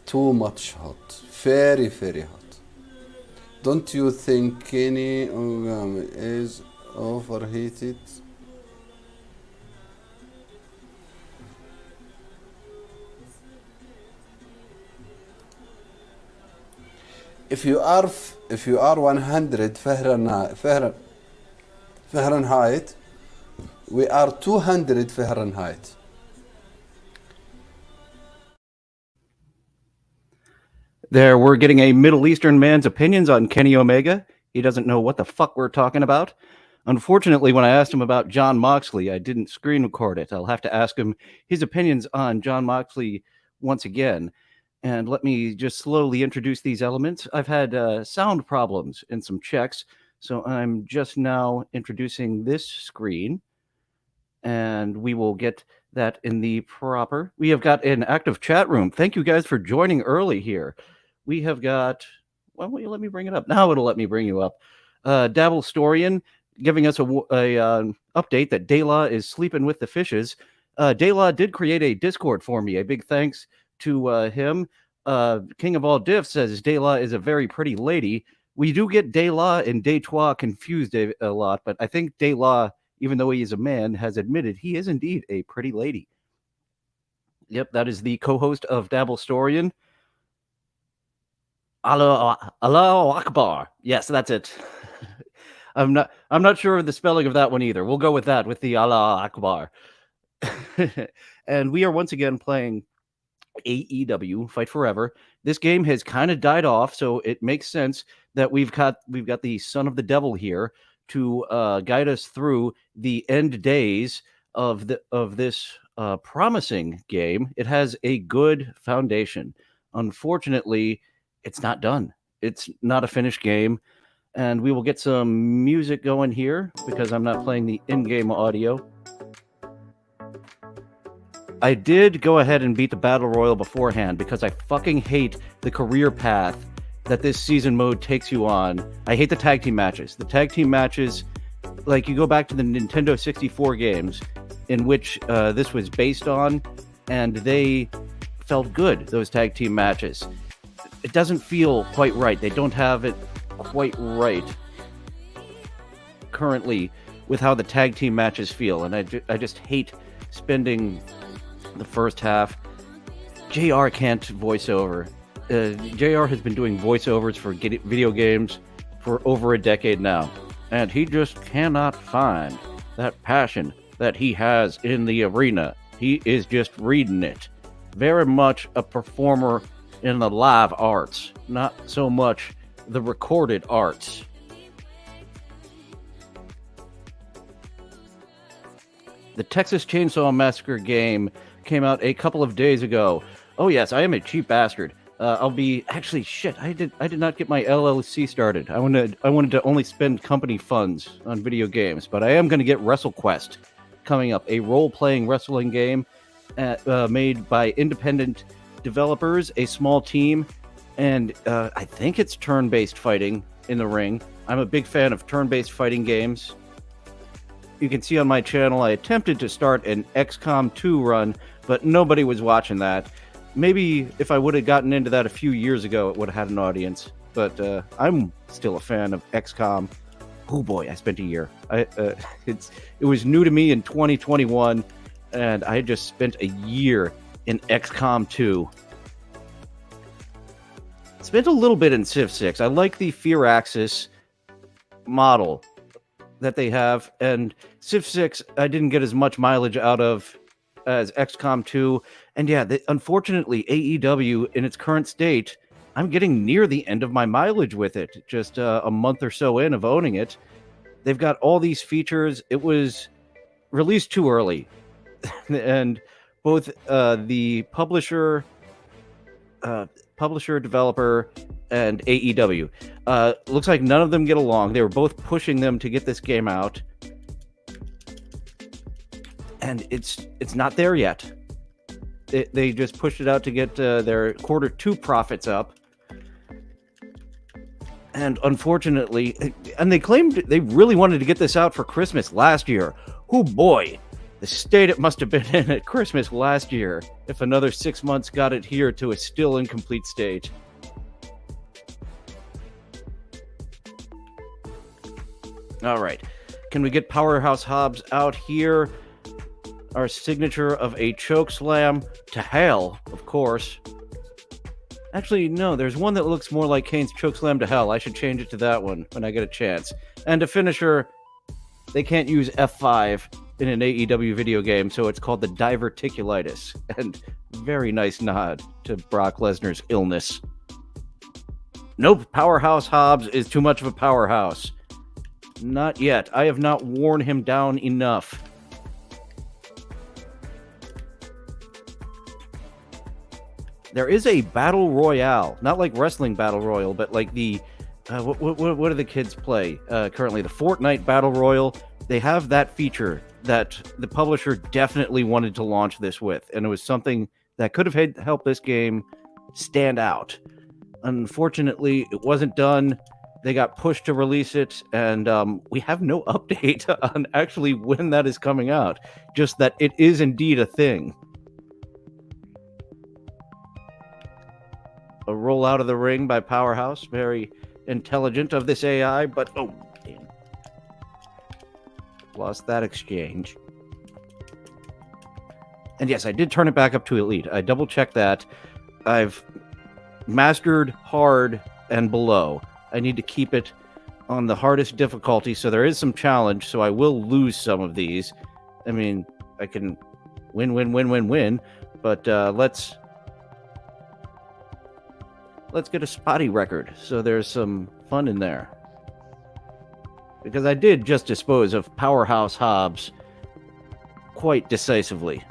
too much hot. Very, very hot. Don't you think Kenny Ogami is overheated? If you are 100 Fahrenheit, we are 200 Fahrenheit. There, we're getting a Middle Eastern man's opinions on Kenny Omega. He doesn't know what the fuck we're talking about. Unfortunately, when I asked him about Jon Moxley, I didn't screen record it. I'll have to ask him his opinions on Jon Moxley once again. And let me just slowly introduce these elements. I've had sound problems and some checks, so I'm just now introducing this screen. And we will get that in the proper. We have got an active chat room. Thank you guys for joining early here. We have got, why won't you let me bring it up? Now it'll let me bring you up. Dabble Storian giving us a update that Dayla is sleeping with the fishes. Dayla did create a Discord for me. A big thanks to him. King of all diffs says Dayla is a very pretty lady. We do get Dayla and Daytwa confused a lot, but I think Dayla, even though he is a man, has admitted he is indeed a pretty lady. Yep, that is the co-host of Dabble Storian. Allahu Akbar. Yes, that's it. I'm not sure of the spelling of that one either. We'll go with that, with the Allah Akbar. And we are once again playing AEW Fight Forever. This game has kind of died off, so it makes sense that we've got the son of the devil here to guide us through the end days of this promising game. It has a good foundation. Unfortunately, it's not done. It's not a finished game. And we will get some music going here because I'm not playing the in-game audio. I did go ahead and beat the Battle Royal beforehand because I fucking hate the career path that this season mode takes you on. I hate the tag team matches. The tag team matches, like you go back to the Nintendo 64 games in which this was based on, and they felt good, those tag team matches. It doesn't feel quite right. They don't have it quite right currently with how the tag team matches feel, and I just hate spending the first half. JR can't voice over. JR has been doing voiceovers for video games for over a decade now, and he just cannot find that passion that he has in the arena. He is just reading it. Very much a performer in the live arts, not so much the recorded arts. The Texas Chainsaw Massacre game came out a couple of days ago. Oh yes, I am a cheap bastard. I'll be actually shit. I did not get my LLC started. I wanted to only spend company funds on video games, but I am going to get WrestleQuest coming up, a role-playing wrestling game made by independent developers, a small team, and I think it's turn-based fighting in the ring. I'm a big fan of turn-based fighting games. You can see on my channel I attempted to start an XCOM 2 run, but nobody was watching that. Maybe if I would have gotten into that a few years ago, it would have had an audience. But I'm still a fan of XCOM. Oh boy, I spent a year. It was new to me in 2021, and I had just spent a year in XCOM 2. Spent a little bit in Civ 6. I like the Firaxis model that they have, and Civ 6 I didn't get as much mileage out of as XCOM 2. And yeah, unfortunately, AEW in its current state, I'm getting near the end of my mileage with it. Just a month or so in of owning it. They've got all these features. It was released too early. And both the publisher, developer, and AEW. Looks like none of them get along. They were both pushing them to get this game out. And it's not there yet. They just pushed it out to get their Q2 profits up. And unfortunately, and they claimed they really wanted to get this out for Christmas last year. Oh boy, The state it must have been in at Christmas last year, if another 6 months got it here to a still incomplete state. All right. Can we get Powerhouse Hobbs out here? Our signature of a choke slam to hell, of course. Actually, no, there's one that looks more like Kane's choke slam to hell. I should change it to that one when I get a chance. And a finisher, they can't use F5 in an AEW video game, so it's called the diverticulitis. And very nice nod to Brock Lesnar's illness. Nope, Powerhouse Hobbs is too much of a powerhouse. Not yet. I have not worn him down enough. There is a battle royale, not like wrestling battle royal, but like the what do the kids play currently? The Fortnite battle royal. They have that feature that the publisher definitely wanted to launch this with, and it was something that could have helped this game stand out. Unfortunately, it wasn't done. They got pushed to release it, and we have no update on actually when that is coming out. Just that it is indeed a thing. A roll out of the ring by Powerhouse. Very intelligent of this AI, but oh, damn. Lost that exchange. And yes, I did turn it back up to Elite. I double-checked that. I've mastered hard and below. I need to keep it on the hardest difficulty, so there is some challenge, so I will lose some of these. I mean, I can win, but let's get a spotty record, so there's some fun in there. Because I did just dispose of Powerhouse Hobbs quite decisively.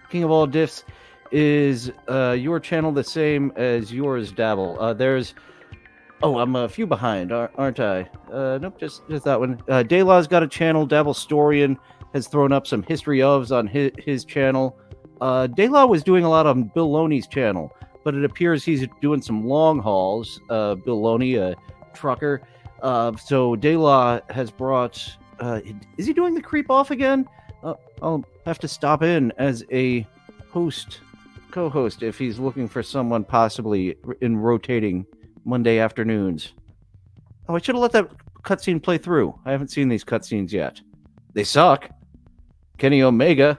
King of all diffs, is your channel the same as yours, Dabble? I'm a few behind, aren't I? Nope, just that one. Daylaw's got a channel. Dabble Storian has thrown up some history ofs on his channel. Daylaw was doing a lot on Bill Loney's channel, but it appears he's doing some long hauls. Bill Loney, a trucker. So Daylaw has brought... is he doing the creep off again? I'll have to stop in as a co-host, if he's looking for someone possibly in rotating Monday afternoons. Oh, I should have let that cutscene play through. I haven't seen these cutscenes yet. They suck. Kenny Omega,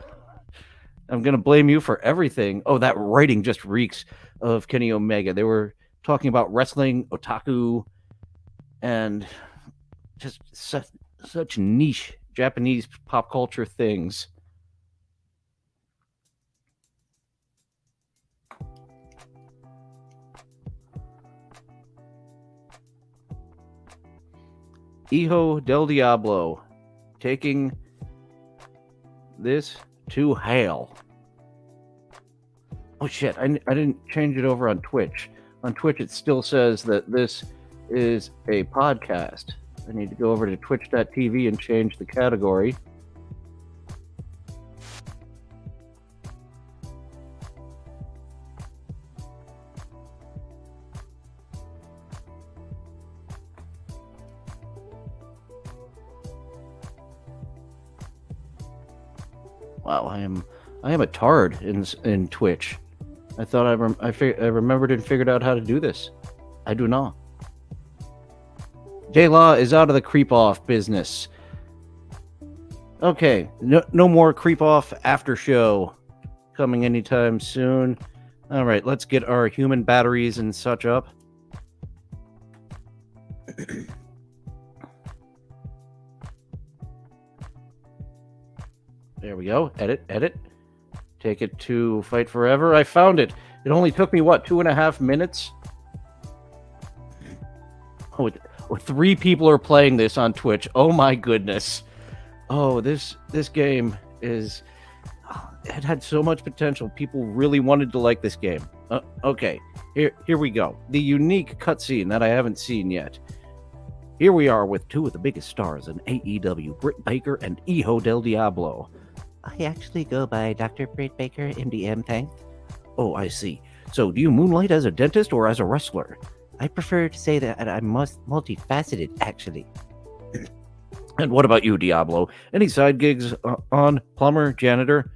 I'm going to blame you for everything. Oh, that writing just reeks of Kenny Omega. They were talking about wrestling, otaku, and just such niche Japanese pop culture things. Hijo Del Diablo, taking this to hell. Oh shit, I didn't change it over on Twitch. On Twitch it still says that this is a podcast. I need to go over to twitch.tv and change the category. Wow, I am a tard in Twitch. I thought I remembered and figured out how to do this. I do not. J-Law is out of the creep-off business. Okay, no more creep-off after show coming anytime soon. All right, let's get our human batteries and such up. There we go. Edit. Take it to Fight Forever. I found it. It only took me, 2.5 minutes? Oh, 3 people are playing this on Twitch. Oh my goodness. Oh, this game is... it had so much potential. People really wanted to like this game. Okay, here we go. The unique cutscene that I haven't seen yet. Here we are with 2 of the biggest stars in AEW, Britt Baker and Hijo Del Diablo. I actually go by Dr. Britt Baker, MDM, thanks. Oh, I see. So, do you moonlight as a dentist or as a wrestler? I prefer to say that I'm multifaceted, actually. And what about you, Diablo? Any side gigs on? Plumber, janitor?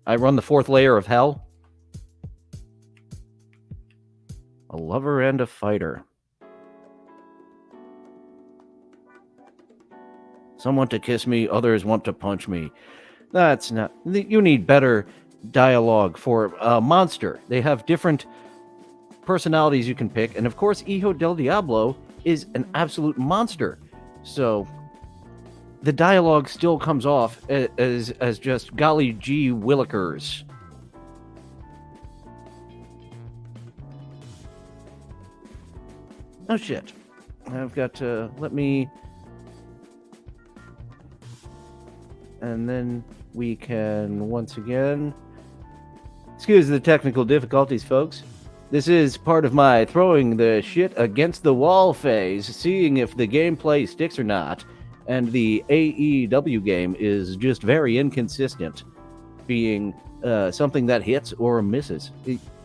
I run the fourth layer of hell. A lover and a fighter. Some want to kiss me, others want to punch me. That's not... You need better dialogue for a monster. They have different personalities you can pick, and of course, Hijo Del Diablo is an absolute monster. So the dialogue still comes off as just golly gee willikers. Oh shit. I've got to... Let me... And then we can once again... Excuse the technical difficulties, folks. This is part of my throwing the shit against the wall phase, seeing if the gameplay sticks or not. And the AEW game is just very inconsistent, being something that hits or misses.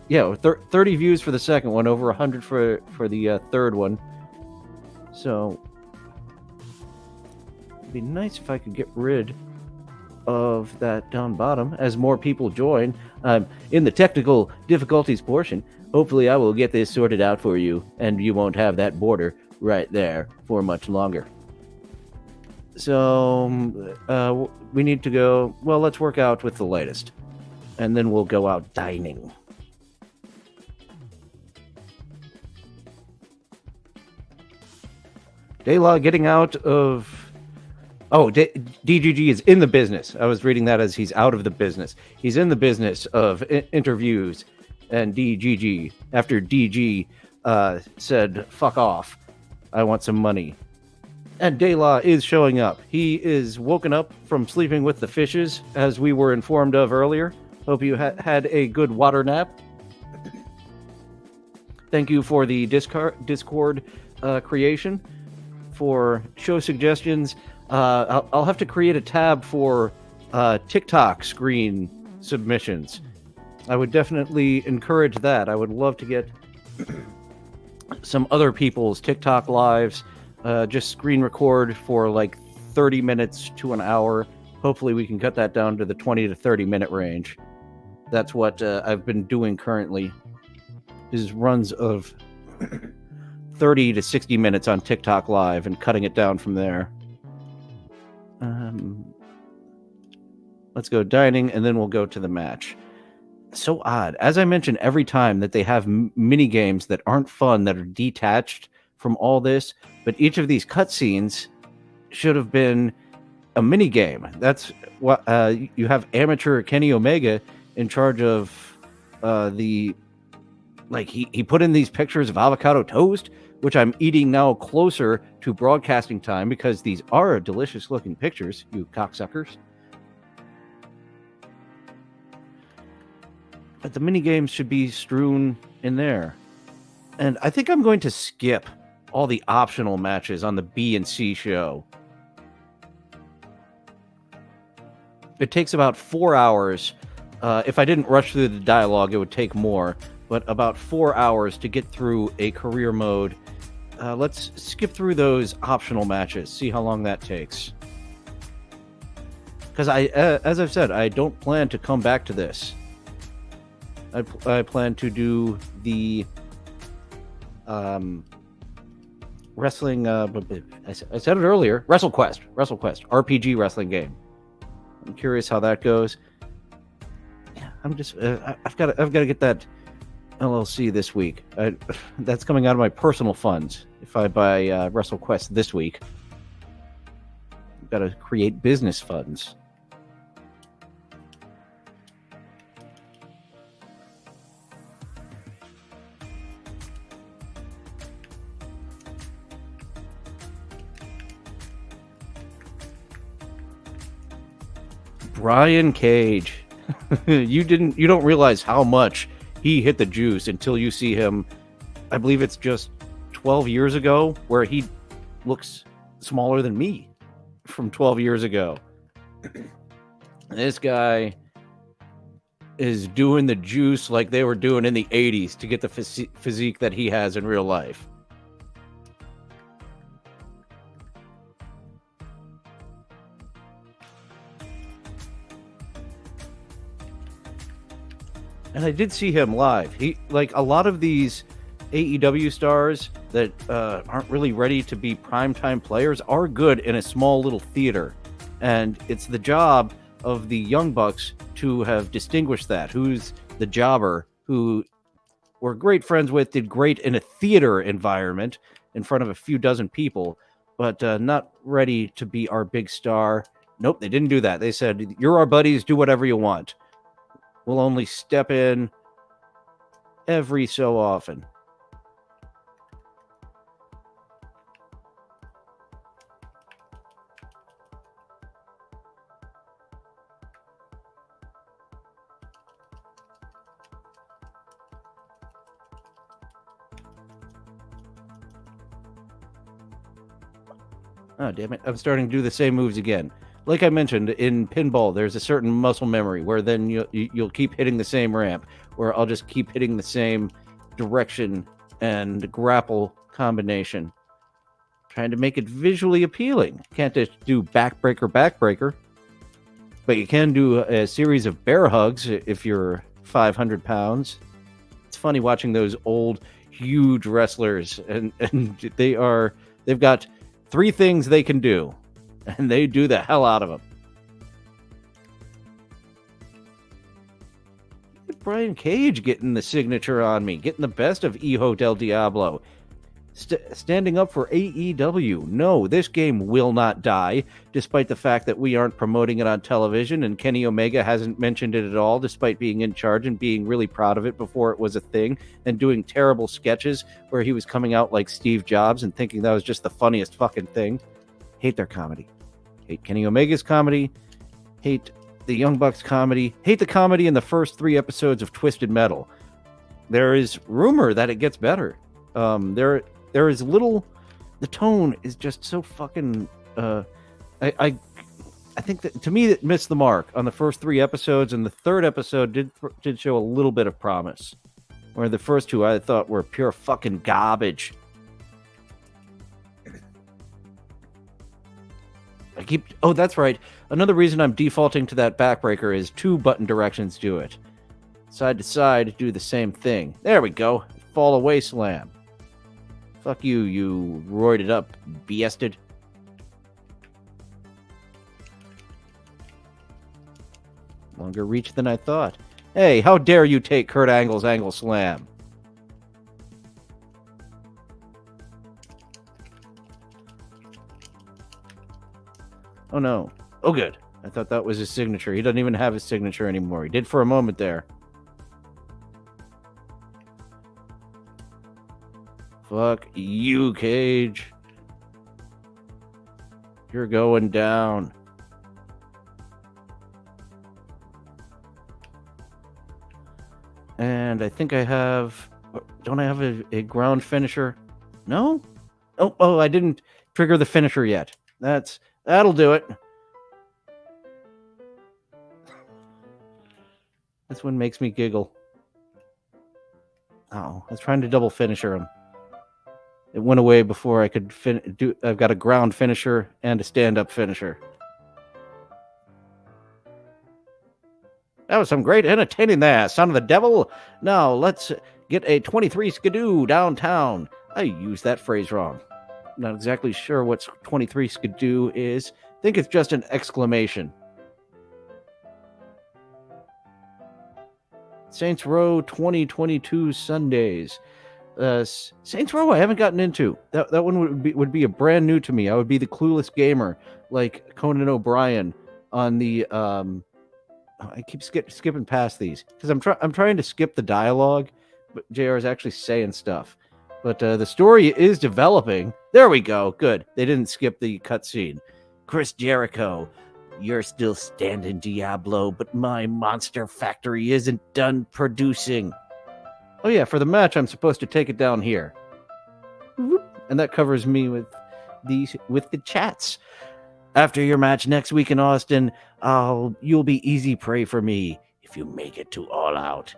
30 views for the second one, over 100 for the third one. So it'd be nice if I could get rid of that down bottom as more people join. In the technical difficulties portion, hopefully I will get this sorted out for you, and you won't have that border right there for much longer. So we need to go... Well, let's work out with the latest, and then we'll go out dining. Dayla getting out of... Oh, DGG is in the business. I was reading that as he's out of the business. He's in the business of interviews, and DGG, after DG said, fuck off, I want some money. And Dayla is showing up. He is woken up from sleeping with the fishes, as we were informed of earlier. Hope you had a good water nap. Thank you for the Discord creation. For show suggestions, I'll have to create a tab for TikTok screen submissions. I would definitely encourage that. I would love to get some other people's TikTok lives, just screen record for like 30 minutes to an hour. Hopefully we can cut that down to the 20 to 30 minute range. That's what I've been doing currently, is runs of 30 to 60 minutes on TikTok live and cutting it down from there. Let's go dining, and then we'll go to the match. So odd. As I mentioned every time, that they have mini games that aren't fun, that are detached from all this, but each of these cutscenes should have been a mini game. That's what you have amateur Kenny Omega in charge of the... Like, he put in these pictures of avocado toast, which I'm eating now closer to broadcasting time, because these are delicious looking pictures, you cocksuckers. But the mini games should be strewn in there. And I think I'm going to skip all the optional matches on the B and C show. It takes about 4 hours. If I didn't rush through the dialogue, it would take more. But about 4 hours to get through a career mode. Let's skip through those optional matches, see how long that takes. Because as I've said, I don't plan to come back to this. I plan to do the wrestling. I said it earlier. WrestleQuest, RPG wrestling game. I'm curious how that goes. Yeah, I'm just. I've got to get that LLC this week. That's coming out of my personal funds. If I buy WrestleQuest this week, I've got to create business funds. Brian Cage. You don't realize how much he hit the juice until you see him. I believe it's just 12 years ago, where he looks smaller than me from 12 years ago. This guy is doing the juice like they were doing in the 80s to get the physique that he has in real life. And I did see him live. He, like a lot of these AEW stars that aren't really ready to be primetime players, are good in a small little theater. And it's the job of the Young Bucks to have distinguished that. Who's the jobber who we're great friends with, did great in a theater environment in front of a few dozen people, but not ready to be our big star. Nope, they didn't do that. They said, you're our buddies, do whatever you want. We'll only step in every so often. Oh, damn it. I'm starting to do the same moves again. Like I mentioned, in pinball, there's a certain muscle memory where then you'll keep hitting the same ramp, or I'll just keep hitting the same direction and grapple combination. Trying to make it visually appealing. Can't just do backbreaker, but you can do a series of bear hugs if you're 500 pounds. It's funny watching those old, huge wrestlers, and they've got 3 things they can do, and they do the hell out of them. Brian Cage getting the signature on me, getting the best of Hijo Del Diablo. Standing up for AEW. No, this game will not die, despite the fact that we aren't promoting it on television, and Kenny Omega hasn't mentioned it at all, despite being in charge and being really proud of it before it was a thing, and doing terrible sketches where he was coming out like Steve Jobs and thinking that was just the funniest fucking thing. Hate their comedy. Hate Kenny Omega's comedy. Hate the Young Bucks comedy. Hate the comedy in the first 3 episodes of Twisted Metal. There is rumor that it gets better. There is little. The tone is just so fucking. I think that to me it missed the mark on the first 3 episodes, and the 3rd episode did show a little bit of promise. Where the first 2 I thought were pure fucking garbage. Oh, that's right. Another reason I'm defaulting to that backbreaker is 2 button directions do it. Side to side, do the same thing. There we go. Fall away slam. Fuck you, you roided up bastard. Longer reach than I thought. Hey, how dare you take Kurt Angle's angle slam? Oh no. Oh good. I thought that was his signature. He doesn't even have his signature anymore. He did for a moment there. Fuck you, Cage. You're going down. And I think I have... Don't I have a ground finisher? No? Oh, I didn't trigger the finisher yet. That'll do it. This one makes me giggle. Oh, I was trying to double finisher him. It went away before I could I've got a ground finisher and a stand-up finisher. That was some great entertaining there, son of the devil. Now let's get a 23 skidoo downtown. I used that phrase wrong. Not exactly sure what 23 skidoo is. I think it's just an exclamation. Saints Row 2022 Sundays. Saints Row I haven't gotten into. That one would be a brand new to me. I would be the clueless gamer like Conan O'Brien on the I keep skipping past these because I'm trying to skip the dialogue, but JR is actually saying stuff. But the story is developing. There we go. Good. They didn't skip the cutscene. Chris Jericho, you're still standing, Diablo, but my monster factory isn't done producing. Oh yeah, for the match, I'm supposed to take it down here. And that covers me with the chats. After your match next week in Austin, you'll be easy prey for me. if you make it to All Out.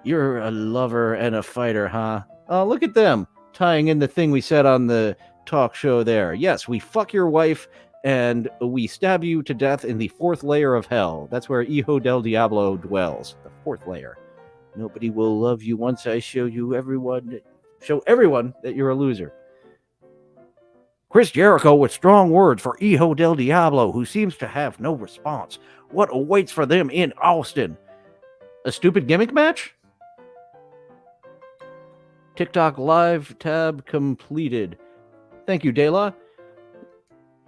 You're a lover and a fighter, huh? Oh, look at them, tying in the thing we said on the talk show there. Yes, we fuck your wife and we stab you to death in the 4th layer of hell. That's where Hijo Del Diablo dwells, the 4th layer. Nobody will love you once I show everyone that you're a loser. Chris Jericho with strong words for Hijo Del Diablo, who seems to have no response. What awaits for them in Austin? A stupid gimmick match? TikTok live tab completed. Thank you, Dela.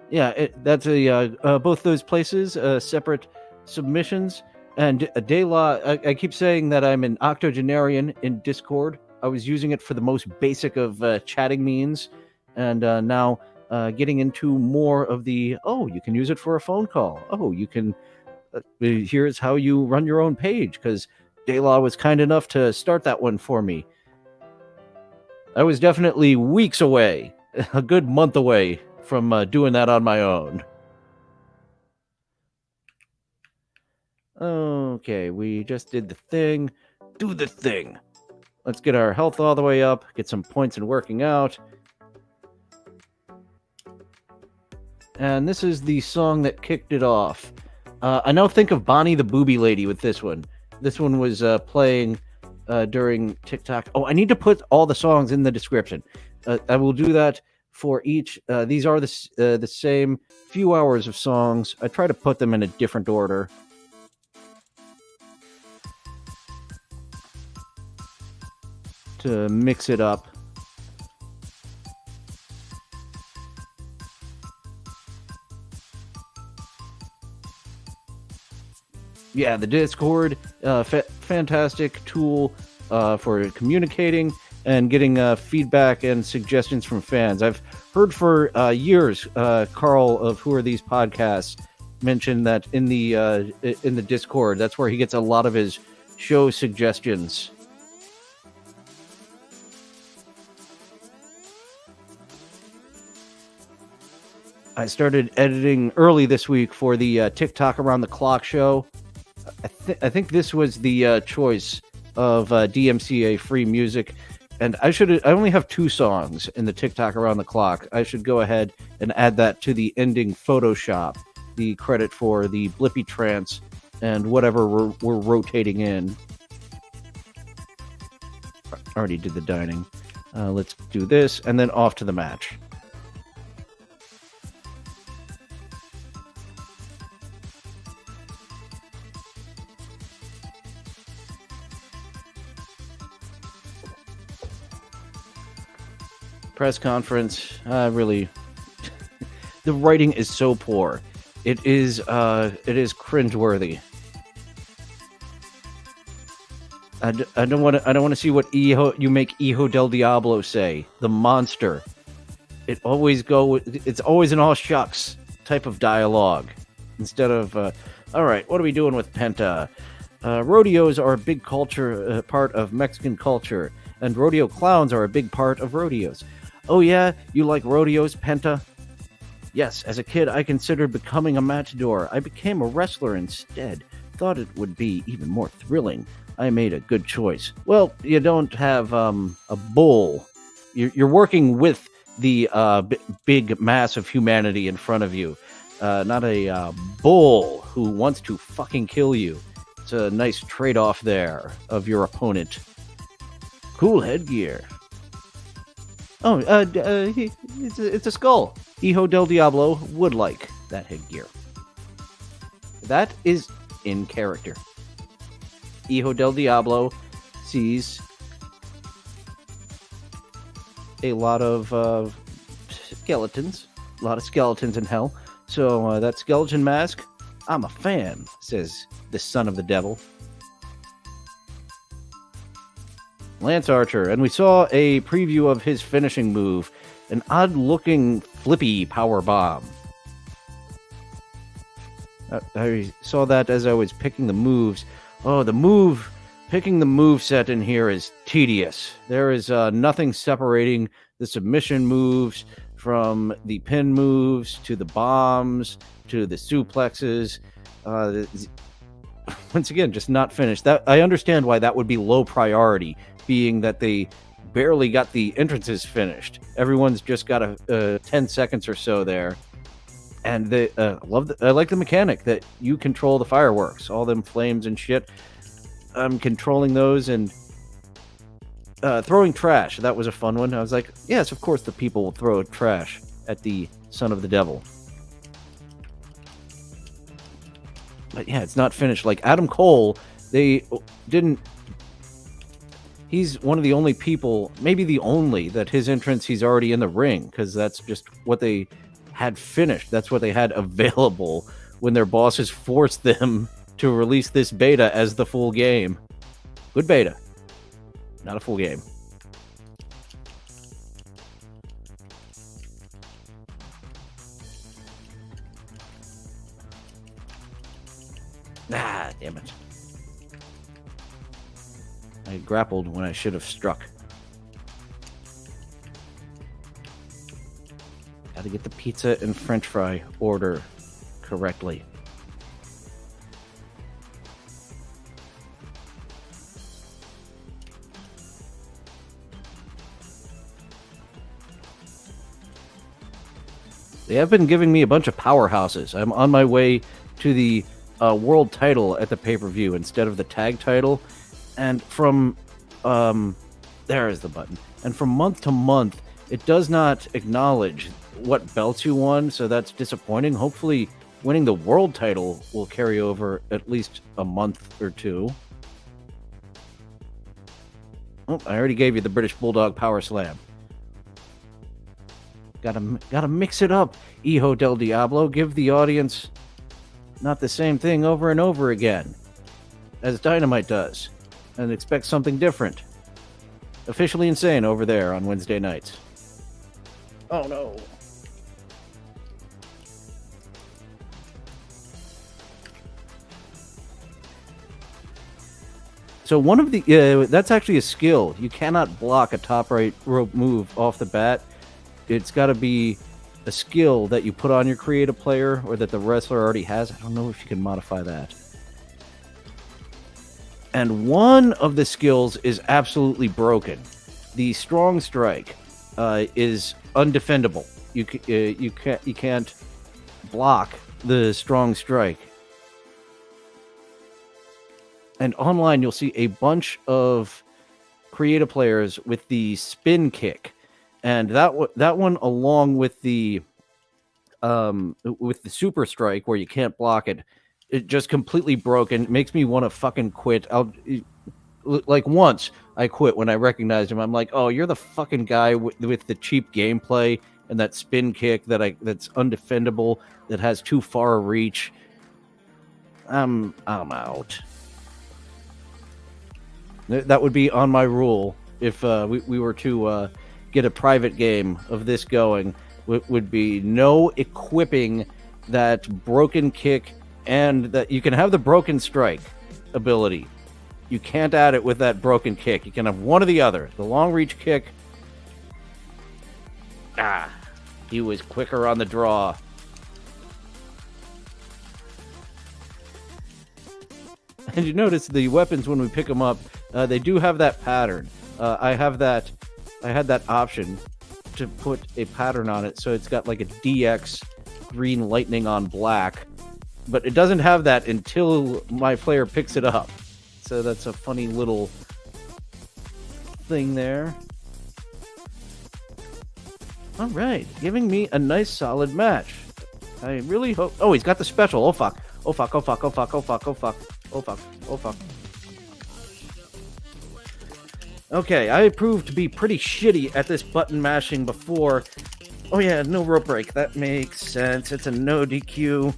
Yeah, that's both those places, separate submissions. And Dela, I keep saying that I'm an octogenarian in Discord. I was using it for the most basic of chatting means, and now getting into more of the, you can use it for a phone call. You can, here's how you run your own page, because Dela was kind enough to start that one for me. I was definitely weeks away, a good month away from doing that on my own. Okay, we just did the thing. Do the thing. Let's get our health all the way up, get some points in working out. And this is the song that kicked it off. I now think of Bonnie the Booby Lady with this one. This one was playing during TikTok. I need to put all the songs in the description. I will do that for each. These are the same few hours of songs. I try to put them in a different order. To mix it up. Yeah, the Discord, fantastic tool for communicating and getting feedback and suggestions from fans. I've heard for years, Carl of Who Are These Podcasts mentioned that in the Discord, that's where he gets a lot of his show suggestions. I started editing early this week for the TikTok Around the Clock show. I think this was the choice of DMCA free music, and I only have 2 songs in the TikTok Around the Clock. I should go ahead and add that to the ending Photoshop, the credit for the Blippy Trance and whatever we're rotating in. Already did the dining. Let's do this, and then off to the match. Press conference, really, the writing is so poor. It is cringeworthy. I don't want to see what you make Hijo Del Diablo say. The monster. It's always an all shucks type of dialogue instead of all right. What are we doing with Penta? Rodeos are a big culture, part of Mexican culture, and rodeo clowns are a big part of rodeos. Oh yeah, you like rodeos, Penta? Yes, as a kid, I considered becoming a matador. I became a wrestler instead. Thought it would be even more thrilling. I made a good choice. Well, you don't have a bull. You're working with the big mass of humanity in front of you, not a bull who wants to fucking kill you. It's a nice trade-off there of your opponent. Cool headgear. Oh, it's a skull. Hijo Del Diablo would like that headgear. That is in character. Hijo Del Diablo sees a lot of skeletons. A lot of skeletons in hell. So that skeleton mask, I'm a fan, says the son of the devil. Lance Archer, and we saw a preview of his finishing move, an odd-looking flippy power bomb. I saw that as I was picking the moves. Oh, picking the move set in here is tedious. There is nothing separating the submission moves from the pin moves to the bombs to the suplexes. once again, just not finished. That I understand why that would be low priority, being that they barely got the entrances finished. Everyone's just got a 10 seconds or so there. And they I like the mechanic that you control the fireworks, all them flames and shit. I'm controlling those and throwing trash. That was a fun one. I was like, yes, of course the people will throw trash at the son of the devil. But yeah, it's not finished. Like Adam Cole, they didn't. He's one of the only people, maybe the only, that his entrance, he's already in the ring, because that's just what they had finished. That's what they had available when their bosses forced them to release this beta as the full game. Good beta. Not a full game. Ah, damn it. I grappled when I should have struck. Gotta get the pizza and french fry order correctly. They have been giving me a bunch of powerhouses. I'm on my way to the world title at the pay-per-view instead of the tag title. And from, there is the button. And from month to month, it does not acknowledge what belts you won, so that's disappointing. Hopefully, winning the world title will carry over at least a month or two. Oh, I already gave you the British Bulldog Power Slam. Gotta mix it up, Hijo Del Diablo. Give the audience not the same thing over and over again, as Dynamite does, and expect something different. Officially Insane over there on Wednesday nights. Oh no. So one of the that's actually a skill. You cannot block a top right rope move off the bat. It's got to be a skill that you put on your creative player or that the wrestler already has. I don't know if you can modify that. And one of the skills is absolutely broken. The strong strike is undefendable. You can't block the strong strike. And online, you'll see a bunch of creative players with the spin kick, and that one, along with the super strike, where you can't block it, it just completely broken. It makes me want to fucking quit. Like once I quit when I recognized him. I'm like, oh, you're the fucking guy with the cheap gameplay and that spin kick that's undefendable, that has too far a reach. I'm out. That would be on my rule if we were to get a private game of this going. Would be no equipping that broken kick, and that you can have the broken strike ability. You can't add it with that broken kick. You can have one or the other. The long reach kick. He was quicker on the draw. And you notice the weapons when we pick them up, they do have that pattern. I had that option to put a pattern on it, so it's got like a DX green lightning on black, but it doesn't have that until my player picks it up. So that's a funny little thing there. All right, giving me a nice solid match. I really hope. Oh, he's got the special. Oh fuck. Oh fuck. Oh fuck. Oh fuck. Oh fuck. Oh fuck. Oh fuck. Oh fuck. Okay, I proved to be pretty shitty at this button mashing before. Oh yeah, no rope break. That makes sense. It's a no DQ.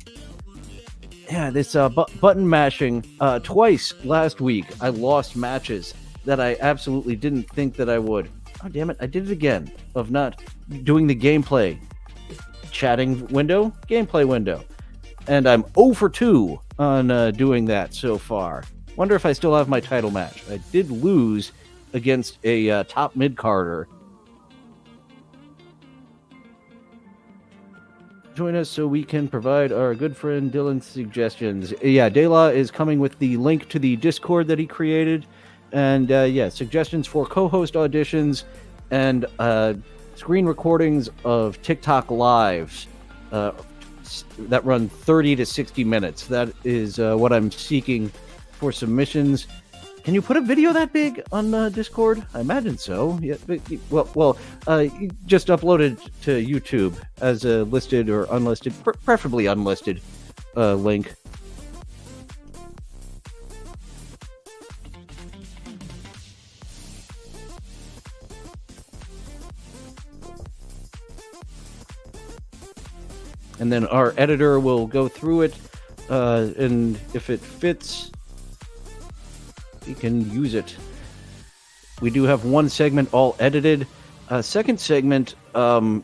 Yeah, this button mashing. Twice last week, I lost matches that I absolutely didn't think that I would. Oh damn it, I did it again. Of not doing the gameplay. Chatting window, gameplay window. And I'm 0 for 2 on doing that so far. Wonder if I still have my title match. I did lose against a top mid-carder join us so we can provide our good friend Dylan's suggestions. Yeah, Dela is coming with the link to the Discord that he created. And suggestions for co-host auditions and screen recordings of TikTok lives that run 30 to 60 minutes. That is what I'm seeking for submissions. Can you put a video that big on Discord? I imagine so. Yeah, just upload it to YouTube as a listed or unlisted, preferably unlisted link. And then our editor will go through it, and if it fits, we can use it. We do have one segment all edited. Second segment, I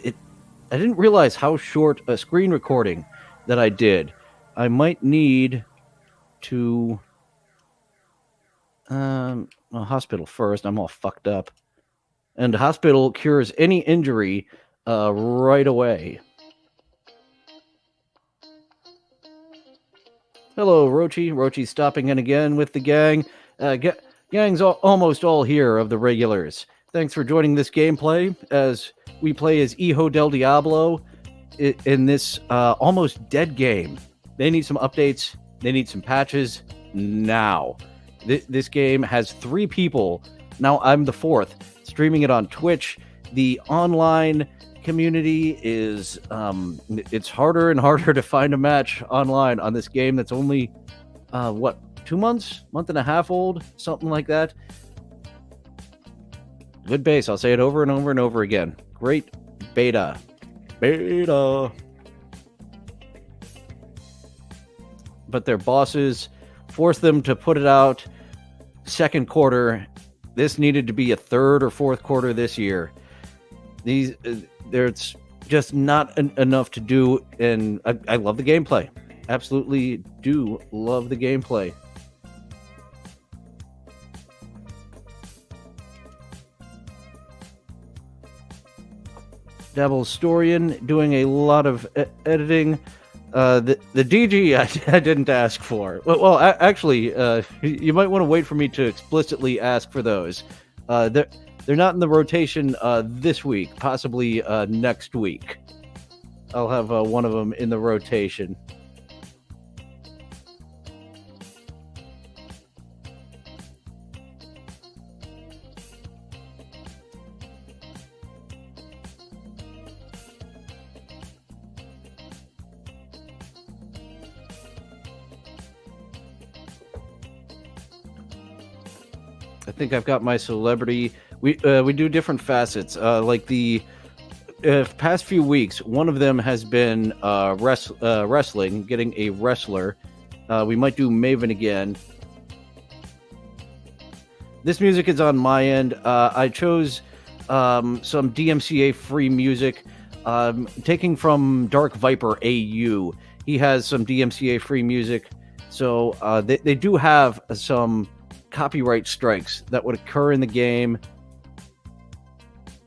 didn't realize how short a screen recording that I did. I might need to hospital first. I'm all fucked up. And the hospital cures any injury right away. Hello, Rochi. Rochi's stopping in again with the gang. Gang's almost all here of the regulars. Thanks for joining this gameplay as we play as Hijo Del Diablo in this almost dead game. They need some updates. They need some patches now. This game has 3 people. Now I'm the 4th. Streaming it on Twitch. The online community is it's harder and harder to find a match online on this game that's only 2 months, month and a half old, something like that. Good base. I'll say it over and over and over again. Great beta. But their bosses forced them to put it out second quarter. This needed to be a third or fourth quarter this year. There's just not enough to do, and I love the gameplay. Absolutely do love the gameplay. Dabblestorian doing a lot of editing. The DG I didn't ask for. Well, actually, you might want to wait for me to explicitly ask for those. They're not in the rotation this week, possibly next week. I'll have one of them in the rotation. I think I've got my celebrity. We do different facets. Like the past few weeks, one of them has been wrestling, getting a wrestler. We might do Maven again. This music is on my end. I chose some DMCA free music, taking from Dark Viper AU. He has some DMCA free music, so they do have some copyright strikes that would occur in the game.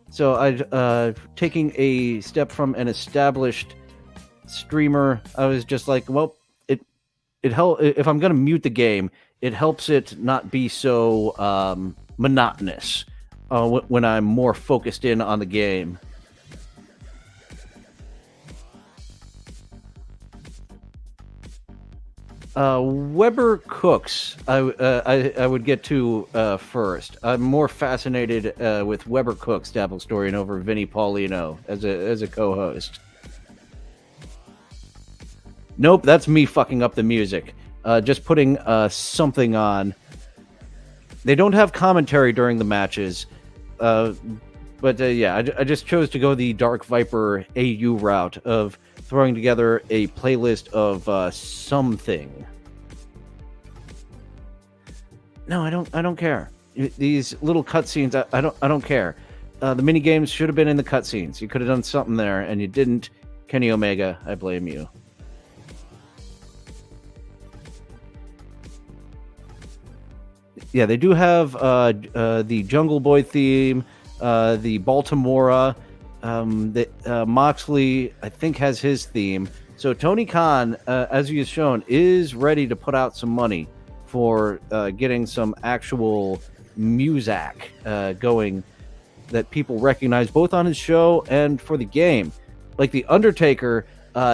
So I taking a step from an established streamer, I was just like, well, it if I'm gonna mute the game, it helps it not be so monotonous when I'm more focused in on the game. Weber Cooks, I would get to first. I'm more fascinated with Weber Cooks, Dabblestorian, over Vinny Paulino as a co-host. Nope, that's me fucking up the music. Just putting something on. They don't have commentary during the matches, but I just chose to go the Dark Viper AU route of throwing together a playlist of something. No, I don't care. These little cutscenes, I don't care. The mini games should have been in the cutscenes. You could have done something there, and you didn't. Kenny Omega, I blame you. Yeah, they do have the Jungle Boy theme, the Baltimora, Moxley, I think, has his theme. So Tony Khan, as he has shown, is ready to put out some money for getting some actual music going that people recognize both on his show and for the game. Like The Undertaker,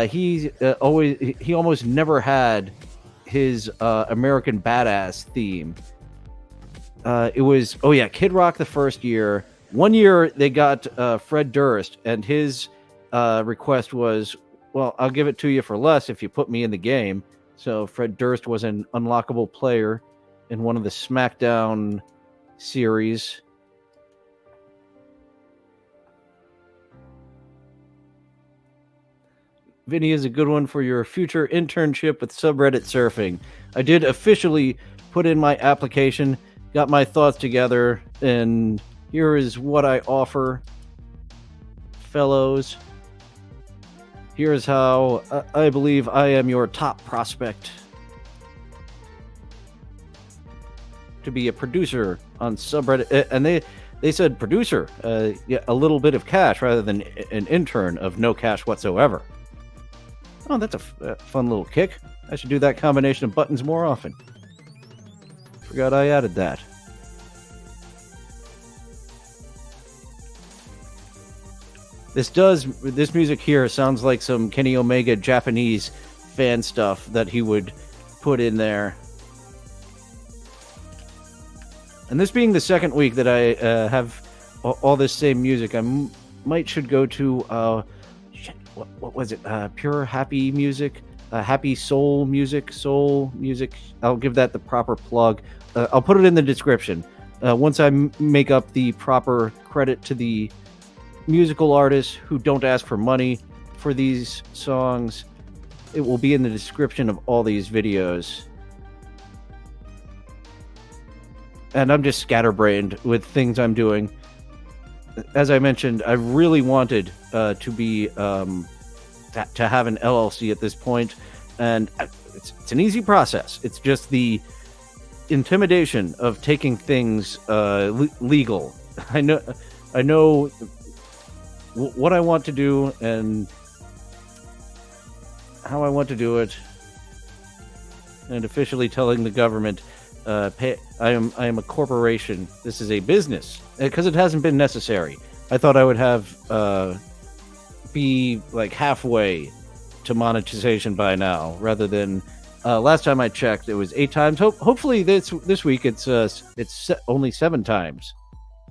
he almost never had his American Badass theme. It was Kid Rock the first year. One year they got Fred Durst, and his request was, well, I'll give it to you for less if you put me in the game. So Fred Durst was an unlockable player in one of the SmackDown series. Vinny is a good one for your future internship with subreddit surfing. I did officially put in my application, got my thoughts together, and here is what I offer, fellows. Here's how I believe I am your top prospect to be a producer on subreddit. And they said producer, a little bit of cash rather than an intern of no cash whatsoever. Oh, that's a fun little kick. I should do that combination of buttons more often. Forgot I added that. This music here sounds like some Kenny Omega Japanese fan stuff that he would put in there. And this being the second week that I have all this same music, I should go to what was it? Pure Happy Music, Happy Soul Music. I'll give that the proper plug. I'll put it in the description. Once I make up the proper credit to the musical artists who don't ask for money for these songs, it will be in the description of all these videos. And I'm just scatterbrained with things I'm doing. As I mentioned, I really wanted to be to have an LLC at this point, and it's an easy process. It's just the intimidation of taking things legal. I know what I want to do and how I want to do it, and officially telling the government, I am a corporation. This is a business, because it hasn't been necessary. I thought I would have be like halfway to monetization by now, rather than last time I checked, it was 8 times. Hopefully this week it's only 7 times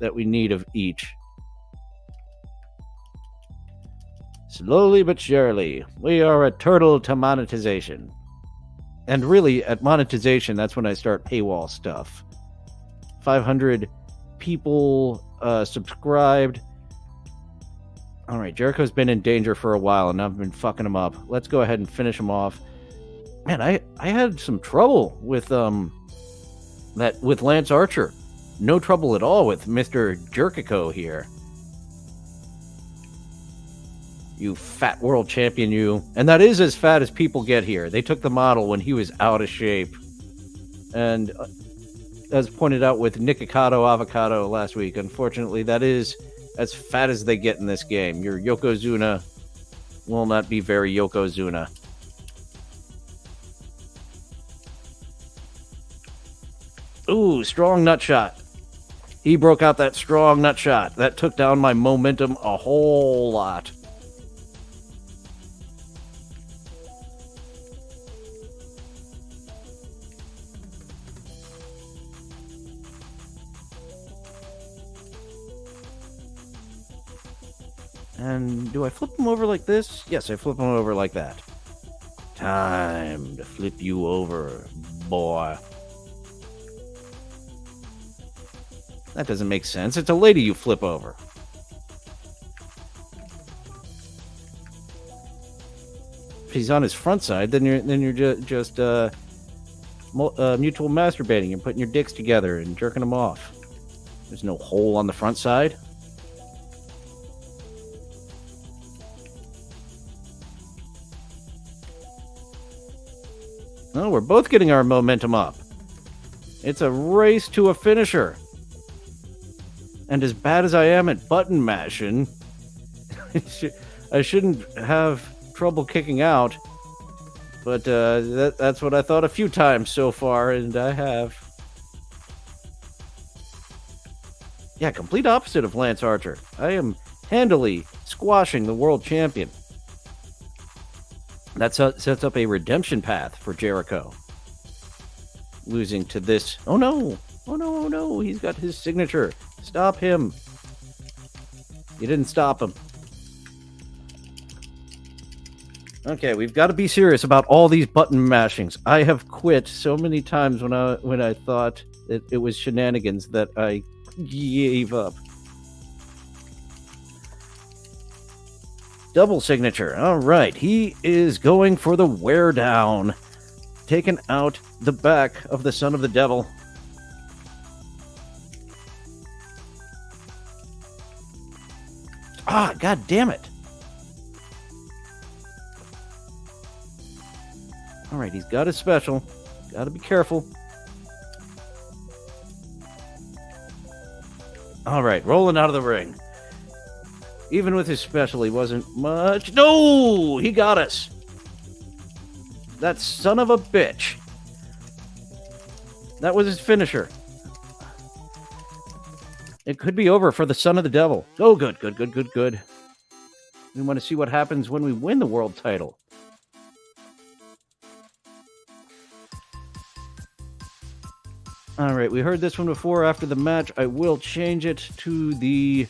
that we need of each. Slowly but surely, we are a turtle to monetization. And really, at monetization, that's when I start paywall stuff. 500 people subscribed. All right, Jericho's been in danger for a while, and I've been fucking him up. Let's go ahead and finish him off. Man, I had some trouble with with Lance Archer. No trouble at all with Mr. Jericho here. You fat world champion, you. And that is as fat as people get here. They took the model when he was out of shape. And as pointed out with Nikocado Avocado last week, unfortunately, that is as fat as they get in this game. Your Yokozuna will not be very Yokozuna. Ooh, strong nut shot. He broke out that strong nut shot. That took down my momentum a whole lot. And do I flip him over like this? Yes, I flip him over like that. Time to flip you over, boy. That doesn't make sense. It's a lady you flip over. If he's on his front side, then you're just mutual masturbating and putting your dicks together and jerking them off. There's no hole on the front side. No, we're both getting our momentum up. It's a race to a finisher. And as bad as I am at button mashing, I shouldn't have trouble kicking out, but that's what I thought a few times so far, and I have. Yeah, complete opposite of Lance Archer. I am handily squashing the world champion. That sets up a redemption path for Jericho. Losing to this. Oh no! Oh no, oh no! He's got his signature. Stop him. You didn't stop him. Okay, we've got to be serious about all these button mashings. I have quit so many times when I thought that it was shenanigans that I gave up. Double signature. All right, he is going for the wear down. Taking out the back of the Son of the Devil. Ah, god damn it. All right, he's got his special. Got to be careful. All right, rolling out of the ring. Even with his special, he wasn't much. No! He got us. That son of a bitch. That was his finisher. It could be over for the Son of the Devil. Oh, good. We want to see what happens when we win the world title. All right, we heard this one before. After the match, I will change it to the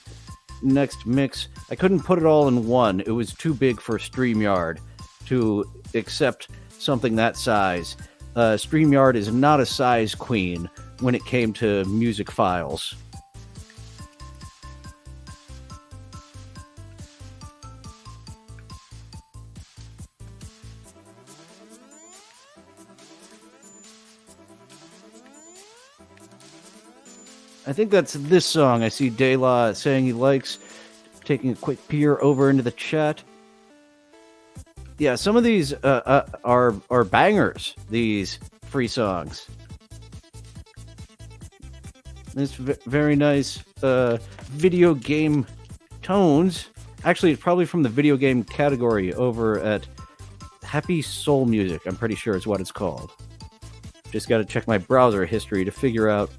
next mix. I couldn't put it all in one. It was too big for StreamYard to accept something that size. StreamYard is not a size queen when it came to music files. I think that's this song. I see De La saying he likes. Taking a quick peer over into the chat. Yeah, some of these are bangers, these free songs. This very nice video game tones. Actually, it's probably from the video game category over at Happy Soul Music. I'm pretty sure is what it's called. Just got to check my browser history to figure out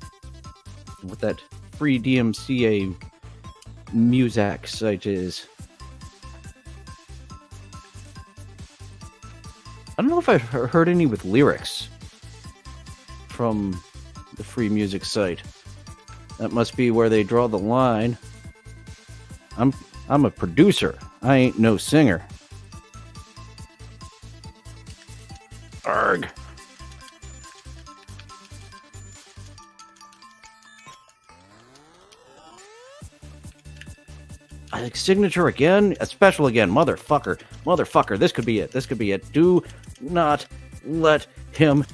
what that free DMCA Muzak site is. I don't know if I've heard any with lyrics from the free music site. That must be where they draw the line. I'm a producer. I ain't no singer. Arg. Signature again? A special again. Motherfucker. This could be it. Do not let him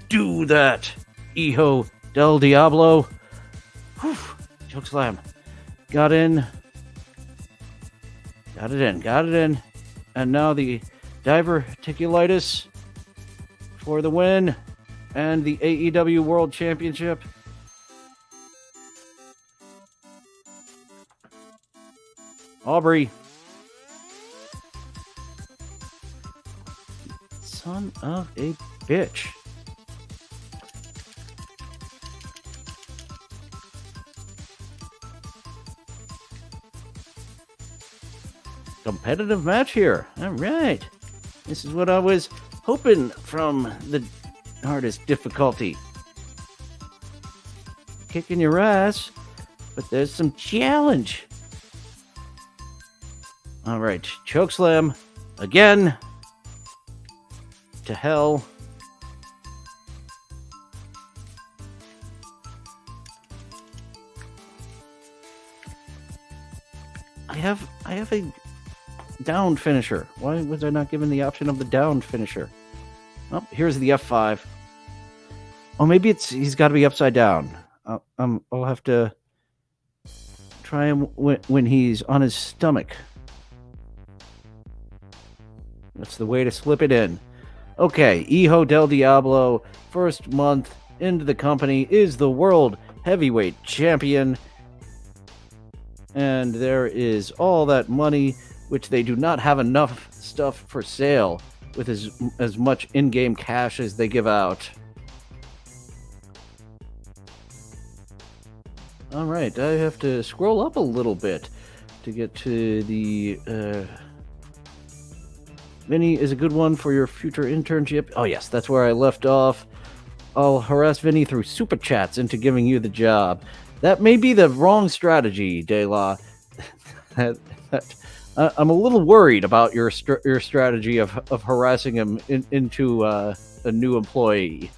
do that. Hijo Del Diablo. Whew. Chokeslam. Got in. Got it in. And now the diverticulitis for the win. And the AEW World Championship. Aubrey. Son of a bitch. Competitive match here. All right. This is what I was hoping from the hardest difficulty. Kicking your ass, but there's some challenge. All right, chokeslam again. To hell. I have a down finisher. Why was I not given the option of the down finisher? Oh, here's the F5. Oh, maybe he's got to be upside down. I'll have to try him when he's on his stomach. That's the way to slip it in. Okay, Hijo Del Diablo, first month into the company, is the World Heavyweight Champion. And there is all that money, which they do not have enough stuff for sale with as much in-game cash as they give out. All right, I have to scroll up a little bit to get to the... Vinny is a good one for your future internship. Oh, yes, that's where I left off. I'll harass Vinny through super chats into giving you the job. That may be the wrong strategy, De La. I'm a little worried about your strategy of harassing him into a new employee.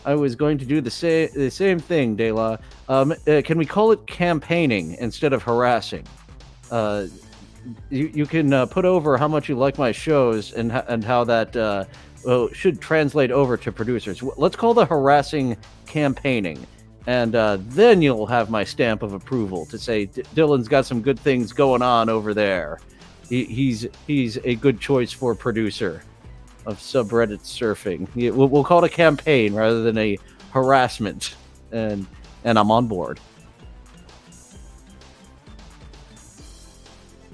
I was going to do the same thing, De La. Can we call it campaigning instead of harassing? You can put over how much you like my shows and how that should translate over to producers. Let's call the harassing campaigning, and then you'll have my stamp of approval to say Dylan's got some good things going on over there. He's a good choice for producer of subreddit surfing. We'll call it a campaign rather than a harassment, and I'm on board.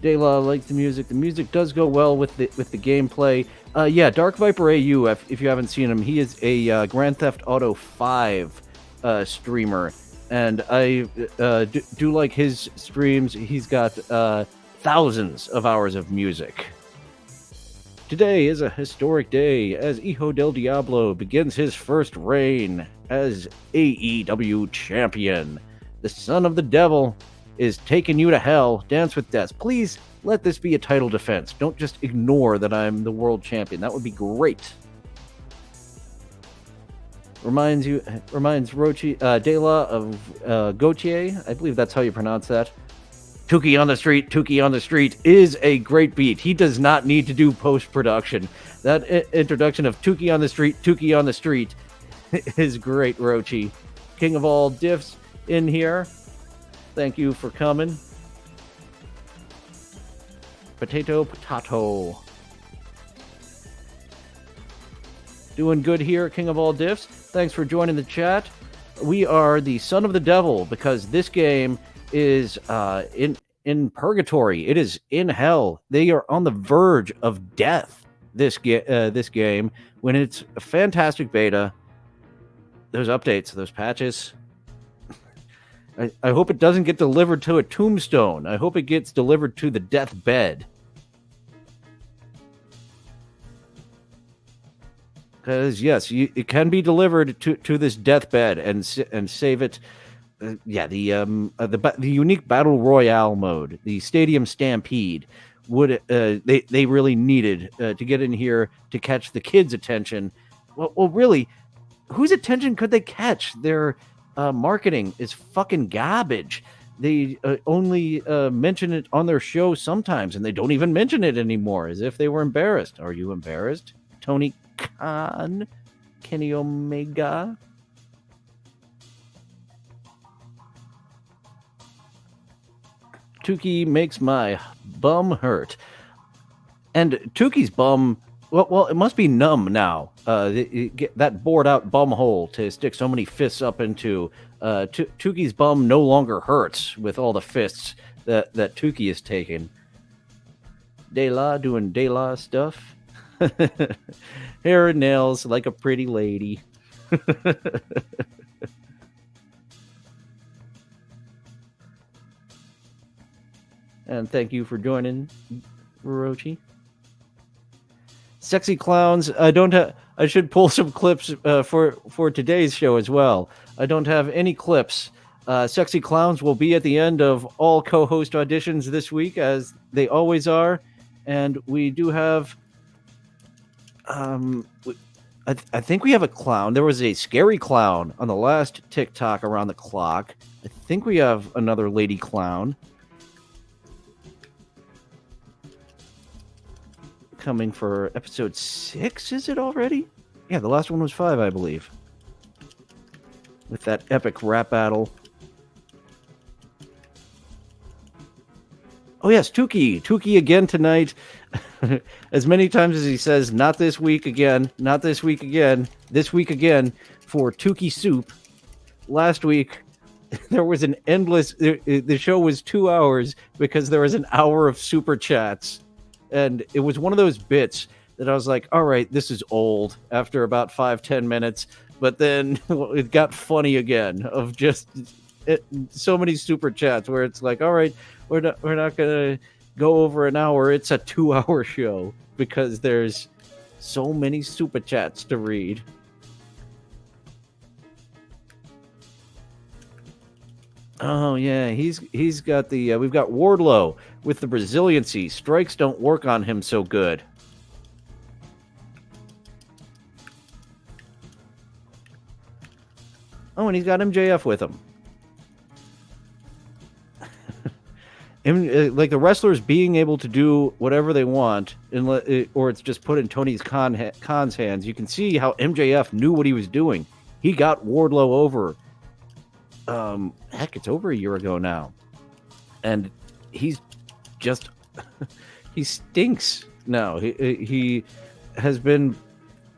De La likes the music. The music does go well with the gameplay. Yeah, Dark Viper AU, if you haven't seen him, he is a Grand Theft Auto 5 streamer, and I do like his streams. He's got thousands of hours of music. Today is a historic day as Hijo Del Diablo begins his first reign as AEW champion. The son of the devil is taking you to hell. Dance with death. Please let this be a title defense. Don't just ignore that I'm the world champion. That would be great. Reminds Rochi De La of Gautier. I believe that's how you pronounce that. Tuki on the Street is a great beat. He does not need to do post-production. That introduction of Tuki on the Street is great, Rochi. King of all diffs in here. Thank you for coming. Potato. Doing good here, King of all diffs. Thanks for joining the chat. We are the son of the devil because this game is in purgatory. It is in hell. They are on the verge of death. This game, when it's a fantastic beta, those updates, those patches. I hope it doesn't get delivered to a tombstone. I hope it gets delivered to the deathbed. Because yes, it can be delivered to this deathbed and save it. The unique battle royale mode, the Stadium Stampede, would they really needed to get in here to catch the kids' attention. Well, really, whose attention could they catch? Their marketing is fucking garbage. They only mention it on their show sometimes, and they don't even mention it anymore, as if they were embarrassed. Are you embarrassed, Tony Khan, Kenny Omega? Tuki makes my bum hurt. And Tuki's bum, well, it must be numb now. Get that bored out bum hole to stick so many fists up into. Tuki's bum no longer hurts with all the fists that Tuki is taking. De La doing De La stuff. Hair and nails like a pretty lady. And thank you for joining, Rochi. Sexy clowns. I should pull some clips for today's show as well. I don't have any clips. Sexy clowns will be at the end of all co-host auditions this week, as they always are. And we do have. I think we have a clown. There was a scary clown on the last TikTok around the clock. I think we have another lady clown coming for episode 6. Is it already? Yeah, the last one was 5, I believe. With that epic rap battle. Oh yes, Tuki again tonight. As many times as he says, not this week again, this week again for Tuki Soup. Last week, there was an endless. The show was 2 hours because there was an hour of super chats, and it was one of those bits that I was like, all right, this is old after about 5-10 minutes, but then it got funny again of just so many super chats where it's like, all right, we're not gonna go over an hour. It's a 2-hour show because there's so many super chats to read. Oh yeah, he's got the we've got Wardlow with the resiliency. Strikes don't work on him so good. Oh, and he's got MJF with him. Like the wrestlers being able to do whatever they want, or it's just put in Tony Khan's hands. You can see how MJF knew what he was doing. He got Wardlow over. Heck, it's over a year ago now, and he's just he stinks now. He has been.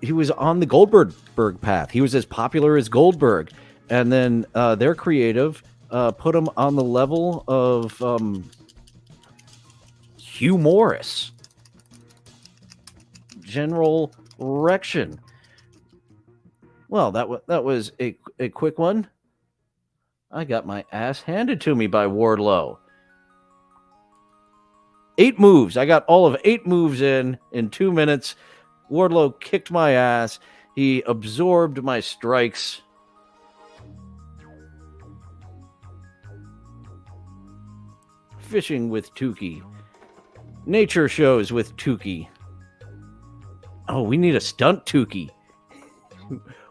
He was on the Goldberg path. He was as popular as Goldberg, and then their creative put him on the level of Hugh Morris, General Erection. Well, that was a quick one. I got my ass handed to me by Wardlow. 8 moves. I got all of 8 moves in 2 minutes. Wardlow kicked my ass. He absorbed my strikes. Fishing with Tukey. Nature shows with Tukey. Oh, we need a stunt Tukey.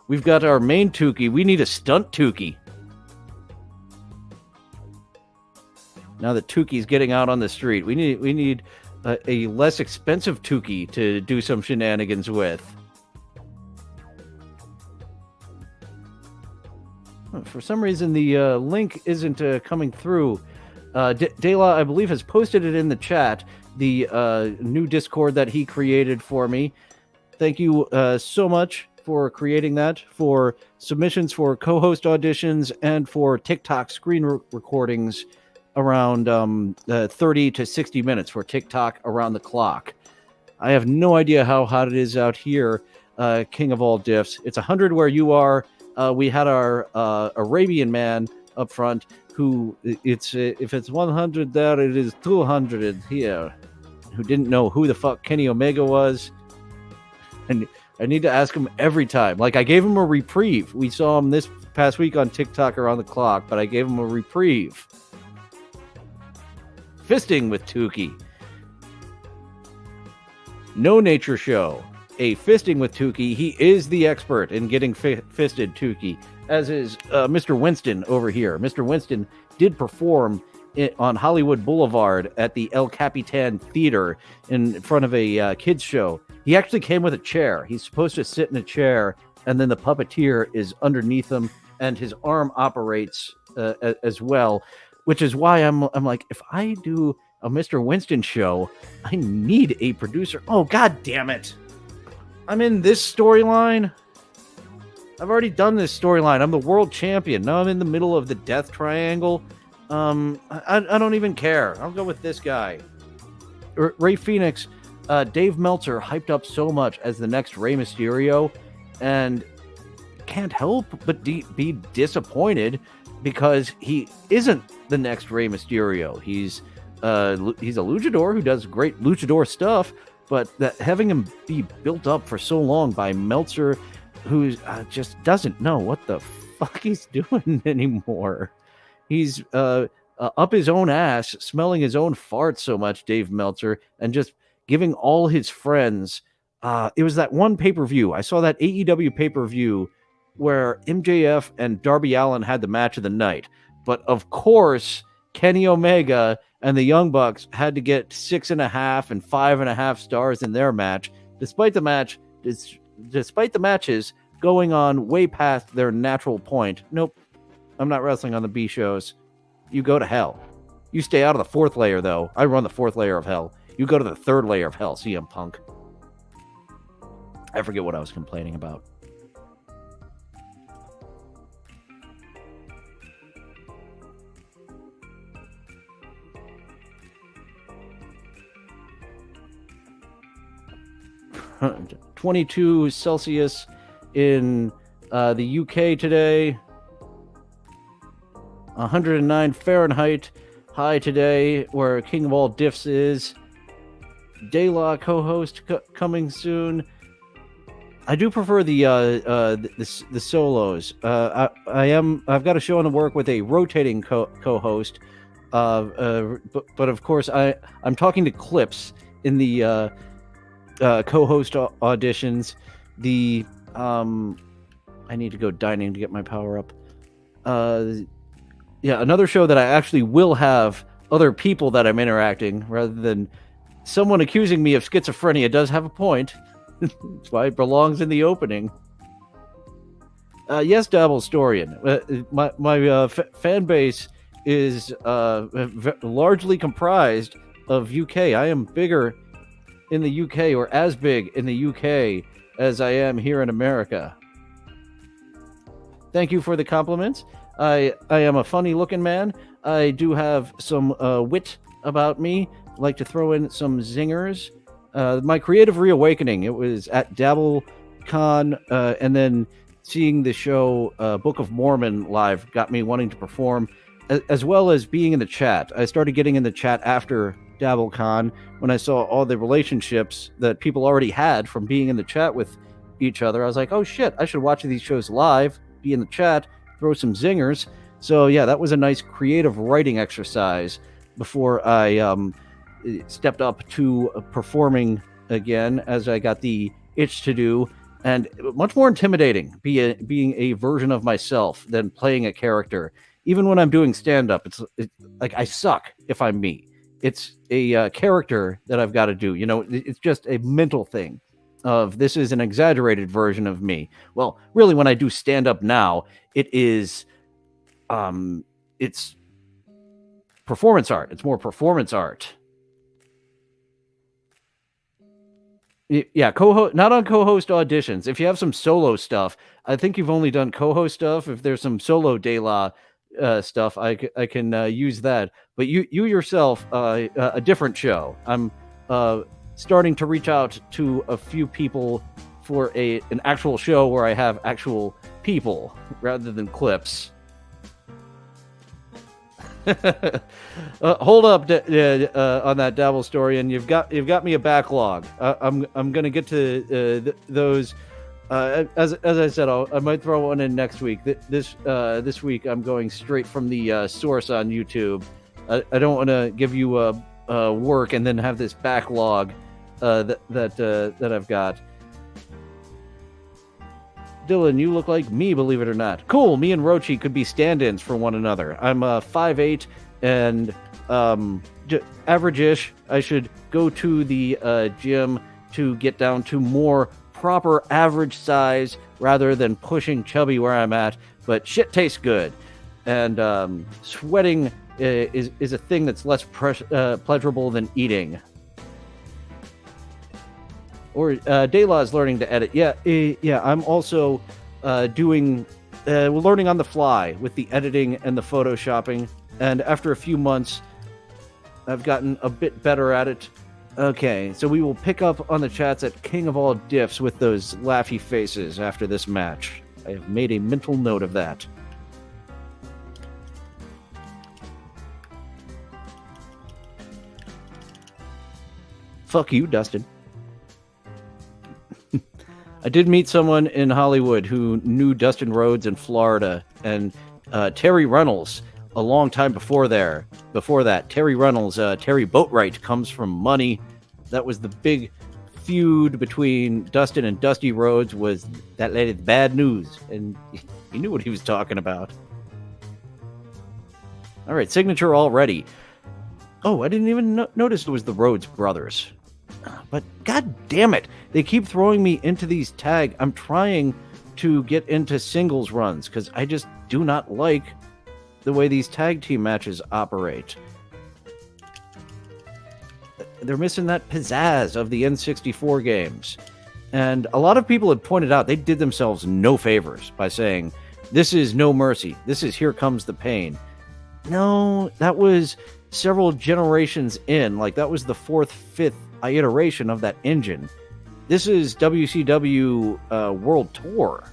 We've got our main Tukey. We need a stunt Tukey. Now that Tukey's getting out on the street, we need a less expensive Tukey to do some shenanigans with. For some reason, the link isn't coming through. Dela, I believe, has posted it in the chat, the new Discord that he created for me. Thank you so much for creating that, for submissions for co-host auditions, and for TikTok screen recordings around 30 to 60 minutes for TikTok around the clock. I have no idea how hot it is out here, king of all diffs. It's 100 where you are. We had our Arabian man up front who, if it's 100 there, it is 200 here, who didn't know who the fuck Kenny Omega was. And I need to ask him every time. Like, I gave him a reprieve. We saw him this past week on TikTok around the clock, but I gave him a reprieve. Fisting with Tukey. No nature show. A fisting with Tukey. He is the expert in getting fisted Tukey, as is Mr. Winston over here. Mr. Winston did perform on Hollywood Boulevard at the El Capitan Theater in front of a kids show. He actually came with a chair. He's supposed to sit in a chair, and then the puppeteer is underneath him, and his arm operates as well. Which is why I'm like, if I do a Mr. Winston show, I need a producer. Oh, God damn it. I'm in this storyline. I've already done this storyline. I'm the world champion. Now I'm in the middle of the death triangle. I don't even care. I'll go with this guy. Ray Phoenix, Dave Meltzer hyped up so much as the next Rey Mysterio, and can't help but be disappointed because he isn't the next Rey Mysterio. He's a luchador who does great luchador stuff, but that having him be built up for so long by Meltzer, who just doesn't know what the fuck he's doing anymore. He's up his own ass, smelling his own farts so much, Dave Meltzer, and just giving all his friends. It was that one pay-per-view. I saw that AEW pay-per-view where MJF and Darby Allin had the match of the night. But of course, Kenny Omega and the Young Bucks had to get 6.5 and 5.5 stars in their match, despite the matches going on way past their natural point. Nope, I'm not wrestling on the B shows. You go to hell. You stay out of the 4th layer, though. I run the 4th layer of hell. You go to the 3rd layer of hell, CM Punk. I forget what I was complaining about. 22 Celsius in the UK today. 109 Fahrenheit high today, where King of All Diffs is. De La co-host coming soon. I do prefer the solos. I've got a show in the work with a rotating co-host. But of course I'm talking to Clips in the co-host auditions. I need to go dining to get my power up. Another show that I actually will have other people that I'm interacting rather than someone accusing me of schizophrenia. Does have a point. That's why it belongs in the opening. Yes, Dabble Storian. My fan base is largely comprised of UK. I am bigger in the UK, or as big in the UK as I am here in America. Thank you for the compliments. I am a funny looking man. I do have some wit about me. Like to throw in some zingers. My creative reawakening, it was at DabbleCon, and then seeing the show Book of Mormon live got me wanting to perform, as well as being in the chat. I started getting in the chat after DabbleCon when I saw all the relationships that people already had from being in the chat with each other. I was like, oh shit, I should watch these shows live, be in the chat, throw some zingers. So yeah, that was a nice creative writing exercise before I stepped up to performing again, as I got the itch to do, and much more intimidating being a version of myself than playing a character. Even when I'm doing stand-up, it's like I suck if I'm me. It's a character that I've got to do. You know, it's just a mental thing of this is an exaggerated version of me. Well, really, when I do stand-up now, it is, it's performance art. It's more performance art. Yeah, not on co-host auditions. If you have some solo stuff, I think you've only done co-host stuff. If there's some solo De La stuff, I can use that. But you yourself, a different show. I'm starting to reach out to a few people for an actual show where I have actual people rather than clips. Hold up on that Dabble story, and you've got me a backlog. I'm gonna get to those. As I said, I might throw one in next week. This week I'm going straight from the source on YouTube. I don't want to give you work and then have this backlog that I've got. Dylan, you look like me, believe it or not. Cool, me and Rochi could be stand-ins for one another. I'm 5'8", and average-ish. I should go to the gym to get down to more proper average size rather than pushing chubby where I'm at. But shit tastes good. And sweating is a thing that's less pleasurable than eating. Or De La is learning to edit. Yeah. I'm also learning on the fly with the editing and the photoshopping. And after a few months, I've gotten a bit better at it. Okay, so we will pick up on the chats at King of All Diffs with those laughy faces after this match. I have made a mental note of that. Fuck you, Dustin. I did meet someone in Hollywood who knew Dustin Rhodes in Florida, and Terry Reynolds a long time before that. Terry Reynolds, Terry Boatwright comes from Money. That was the big feud between Dustin and Dusty Rhodes, was that lady's bad news, and he knew what he was talking about. All right, signature already. Oh, I didn't even notice it was the Rhodes brothers. But god damn it, they keep throwing me into these tag. I'm trying to get into singles runs because I just do not like the way these tag team matches operate. They're missing that pizzazz of the N64 games. And a lot of people have pointed out they did themselves no favors by saying, this is No Mercy. This is Here Comes the Pain. No, that was several generations in. Like, that was the 4th, 5th iteration of that engine. This is WCW World Tour.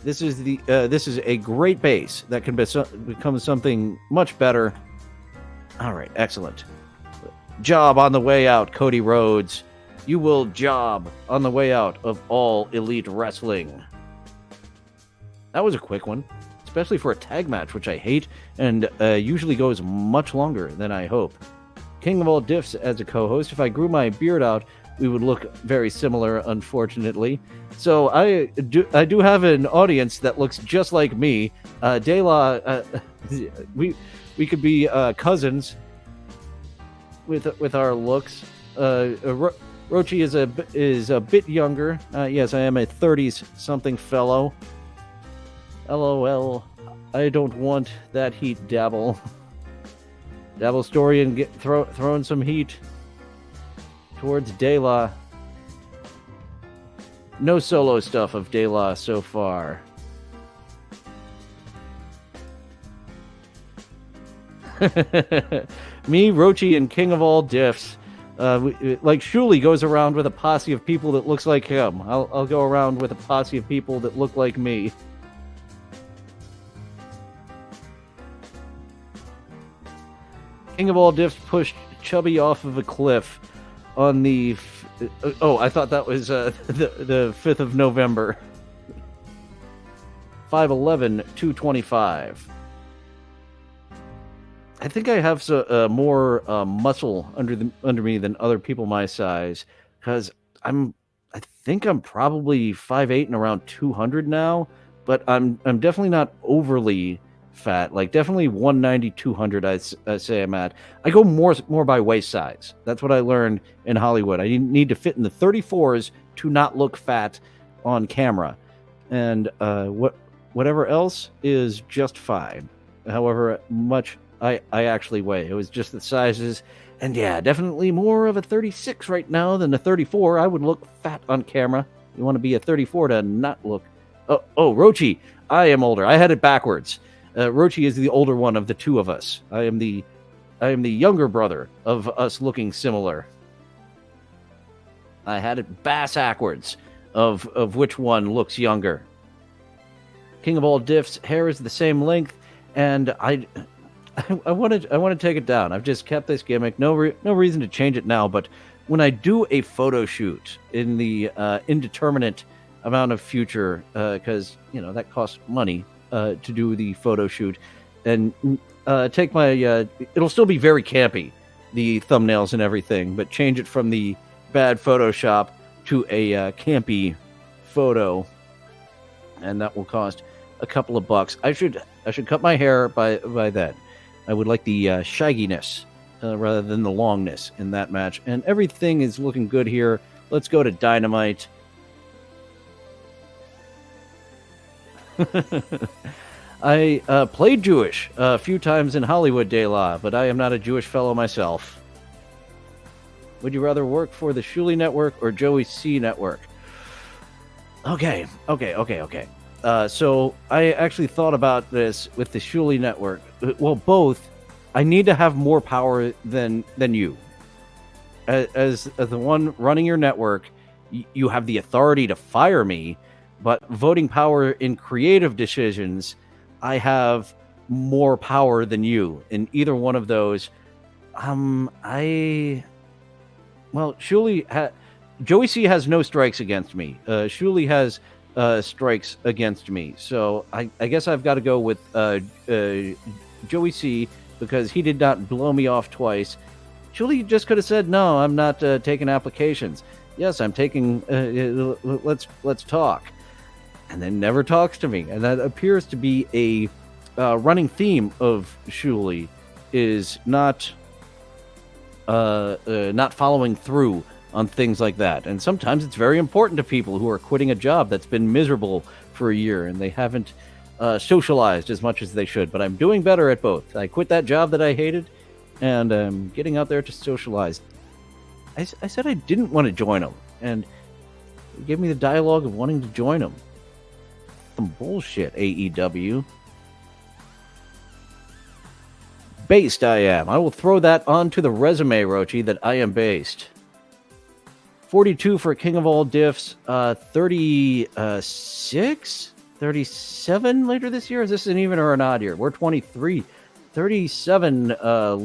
This is a great base that can become something much better. All right, excellent. Job on the way out, Cody Rhodes. You will job on the way out of All Elite Wrestling. That was a quick one, especially for a tag match, which I hate, and usually goes much longer than I hope. King of All Diffs as a co-host. If I grew my beard out, we would look very similar, unfortunately. So I do have an audience that looks just like me. De La, we could be cousins with our looks. Rochi is a bit younger. Yes, I am a 30s-something fellow. LOL. I don't want that heat, Dabble. Dabble story and throwing some heat towards De La. No solo stuff of De La so far. Me, Rochi, and King of All Diffs. Like Shuli goes around with a posse of people that looks like him. I'll go around with a posse of people that look like me. King of All Diffs pushed Chubby off of a cliff on the... I thought that was the 5th of November. 5'11", 225. I think I have more muscle under me than other people my size, because I think I'm probably 5'8" and around 200 now, but I'm definitely not overly fat. Like definitely 190, 200. I say I'm at. I go more by waist size. That's what I learned in Hollywood. I need to fit in the 34s to not look fat on camera, and whatever else is just fine. However much I actually weigh. It was just the sizes. And yeah, definitely more of a 36 right now than a 34. I would look fat on camera. You want to be a 34 to not look... Oh, Rochi, I am older. I had it backwards. Rochi is the older one of the two of us. I am the younger brother of us looking similar. I had it backwards of which one looks younger. King of All Diffs, hair is the same length, and I want to take it down. I've just kept this gimmick. No reason to change it now. But when I do a photo shoot in the indeterminate amount of future, because that costs money to do the photo shoot, and take my it'll still be very campy, the thumbnails and everything, but change it from the bad Photoshop to a campy photo, and that will cost a couple of bucks. I should cut my hair by then. I would like the shagginess rather than the longness in that match. And everything is looking good here. Let's go to Dynamite. I played Jewish a few times in Hollywood, De La, but I am not a Jewish fellow myself. Would you rather work for the Shuli Network or Joey C Network? Okay. So I actually thought about this with the Shuli Network. Well, both. I need to have more power than you. As the one running your network, you have the authority to fire me, but voting power in creative decisions, I have more power than you in either one of those. Joey C has no strikes against me. Shuli has strikes against me. So I guess I've got to go with Joey C, because he did not blow me off twice. Shuli just could have said, no, I'm not taking applications. Yes, I'm taking, let's talk. And then never talks to me. And that appears to be a running theme of Shuli, is not following through on things like that. And sometimes it's very important to people who are quitting a job that's been miserable for a year and they haven't socialized as much as they should. But I'm doing better at both. I quit that job that I hated, and I'm getting out there to socialize. I said I didn't want to join them, and he gave me the dialogue of wanting to join them. Some bullshit, AEW. based I am. I will throw that onto the resume, Rochi, that I am based. 42 for King of All Diffs. 36? 37 later this year? Is this an even or an odd year? We're 23. 37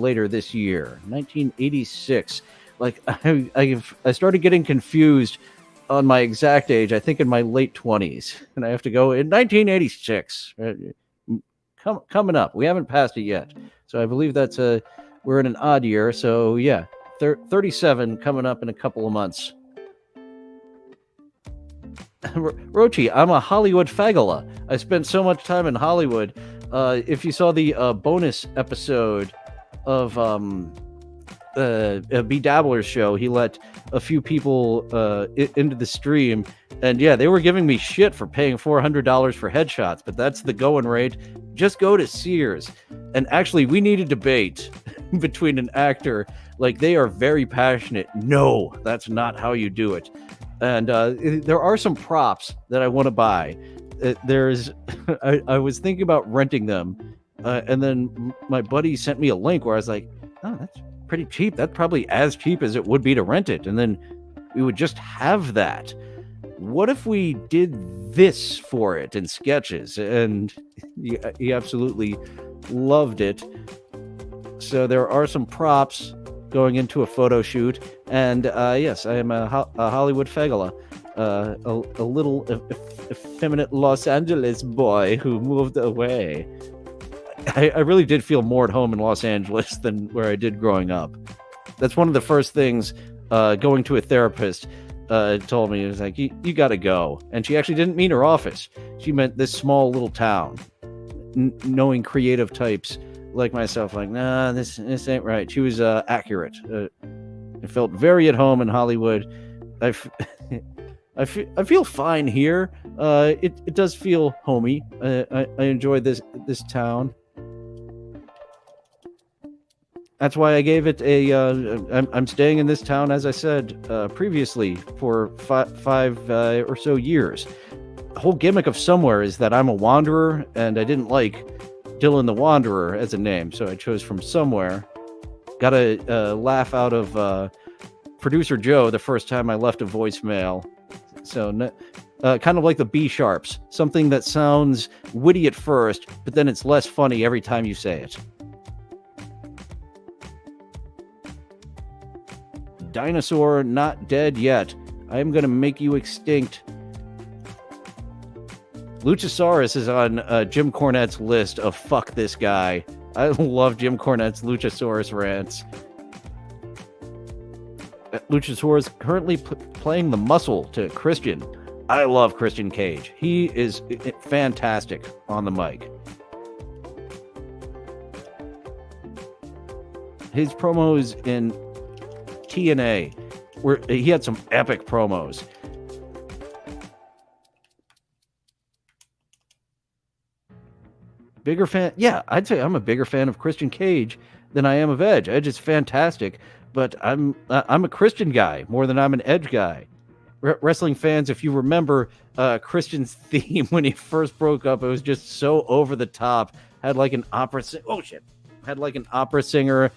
later this year. 1986. Like, I started getting confused on my exact age, I think in my late 20s. And I have to go in 1986. Coming up. We haven't passed it yet. So I believe that's we're in an odd year. So yeah, 37 coming up in a couple of months. Rochi, I'm a Hollywood fagula. I spent so much time in Hollywood. If you saw the bonus episode of B Dabbler's show, he let a few people into the stream, and yeah, they were giving me shit for paying $400 for headshots, but that's the going rate. Just go to Sears. And actually, we need a debate between an actor, like, they are very passionate. No, that's not how you do it. And there are some props that I want to buy. I was thinking about renting them, and then my buddy sent me a link where I was like, oh, that's pretty cheap. That's probably as cheap as it would be to rent it. And then we would just have that. What if we did this for it in sketches? And he absolutely loved it. So there are some props going into a photo shoot. And yes, I am a Hollywood fagula. A little effeminate Los Angeles boy who moved away. I really did feel more at home in Los Angeles than where I did growing up. That's one of the first things going to a therapist told me. It was like, you got to go. And she actually didn't mean her office. She meant this small little town. Knowing creative types like myself, like, nah, this ain't right. She was accurate. I felt very at home in Hollywood. I feel fine here. It does feel homey. I enjoy this town. That's why I gave it a. I'm staying in this town, as I said previously, for five or so years. The whole gimmick of Somewhere is that I'm a wanderer, and I didn't like Dylan the Wanderer as a name, so I chose From Somewhere. Got a laugh out of producer Joe the first time I left a voicemail. So kind of like the B sharps, something that sounds witty at first, but then it's less funny every time you say it. Dinosaur not dead yet. I am going to make you extinct. Luchasaurus is on Jim Cornette's list of fuck this guy. I love Jim Cornette's Luchasaurus rants. Luchasaurus currently playing the muscle to Christian. I love Christian Cage. He is fantastic on the mic. His promos in TNA, where he had some epic promos. Bigger fan? Yeah, I'd say I'm a bigger fan of Christian Cage than I am of Edge. Edge is fantastic, but I'm a Christian guy more than I'm an Edge guy. Wrestling fans, if you remember Christian's theme when he first broke up, it was just so over the top. Had like an opera. Had like an opera singer.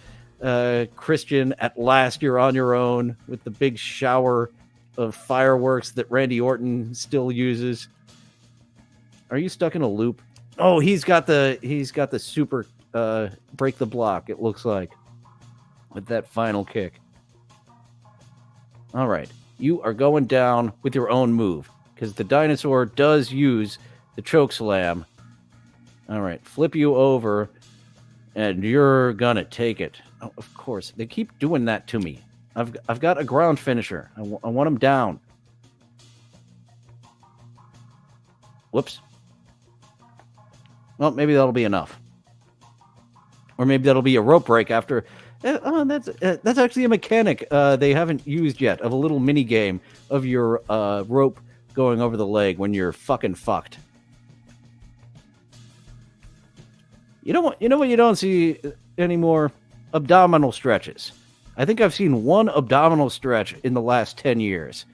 Christian, at last you're on your own, with the big shower of fireworks that Randy Orton still uses. Are you stuck in a loop? Oh, he's got the super break the block, it looks like, with that final kick. All right, you are going down with your own move, because the dinosaur does use the choke slam. All right, flip you over, and you're gonna take it. Oh, of course, they keep doing that to me. I've got a ground finisher. I want him down. Whoops. Well, maybe that'll be enough. Or maybe that'll be a rope break after. That's actually a mechanic they haven't used yet, of a little mini game of your rope going over the leg when you're fucking fucked. You know what you don't see anymore? Abdominal stretches. I think I've seen one abdominal stretch in the last 10 years.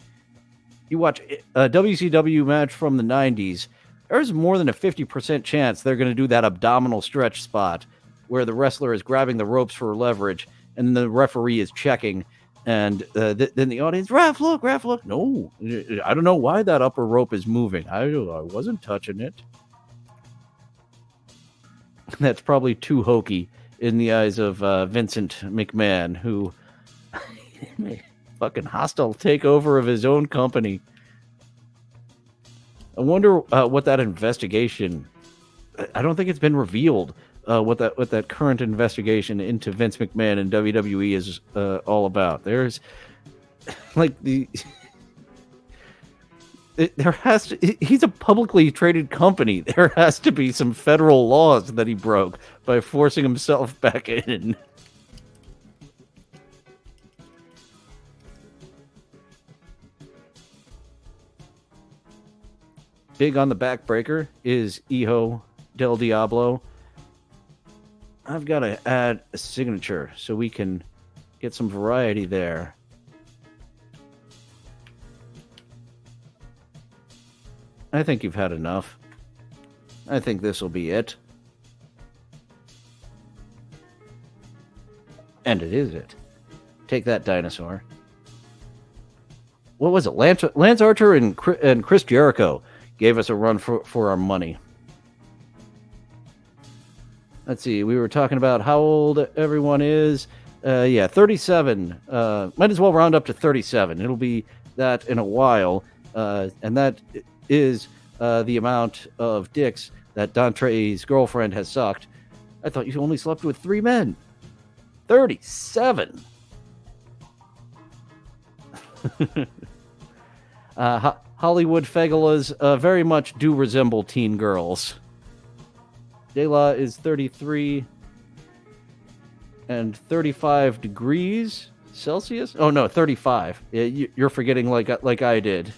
You watch a WCW match from the 90s, there's more than a 50% chance they're going to do that abdominal stretch spot where the wrestler is grabbing the ropes for leverage, and the referee is checking. And then the audience, ref, look. No, I don't know why that upper rope is moving. I wasn't touching it. That's probably too hokey in the eyes of Vincent McMahon, who fucking hostile takeover of his own company. I wonder what that investigation. I don't think it's been revealed what that current investigation into Vince McMahon and WWE is all about. There's like he's a publicly traded company. There has to be some federal laws that he broke by forcing himself back in. Big on the backbreaker is Hijo Del Diablo. I've got to add a signature so we can get some variety there. I think you've had enough. I think this will be it. And it is it. Take that, dinosaur. What was it? Lance Archer and Chris Jericho gave us a run for our money. Let's see. We were talking about how old everyone is. 37. Might as well round up to 37. It'll be that in a while. And that is the amount of dicks that Dante's girlfriend has sucked. I thought you only slept with 3 men. 37. Hollywood Fegulas very much do resemble teen girls. Dela is 33 and 35 degrees Celsius. Oh no, 35. Yeah, you're forgetting like I did.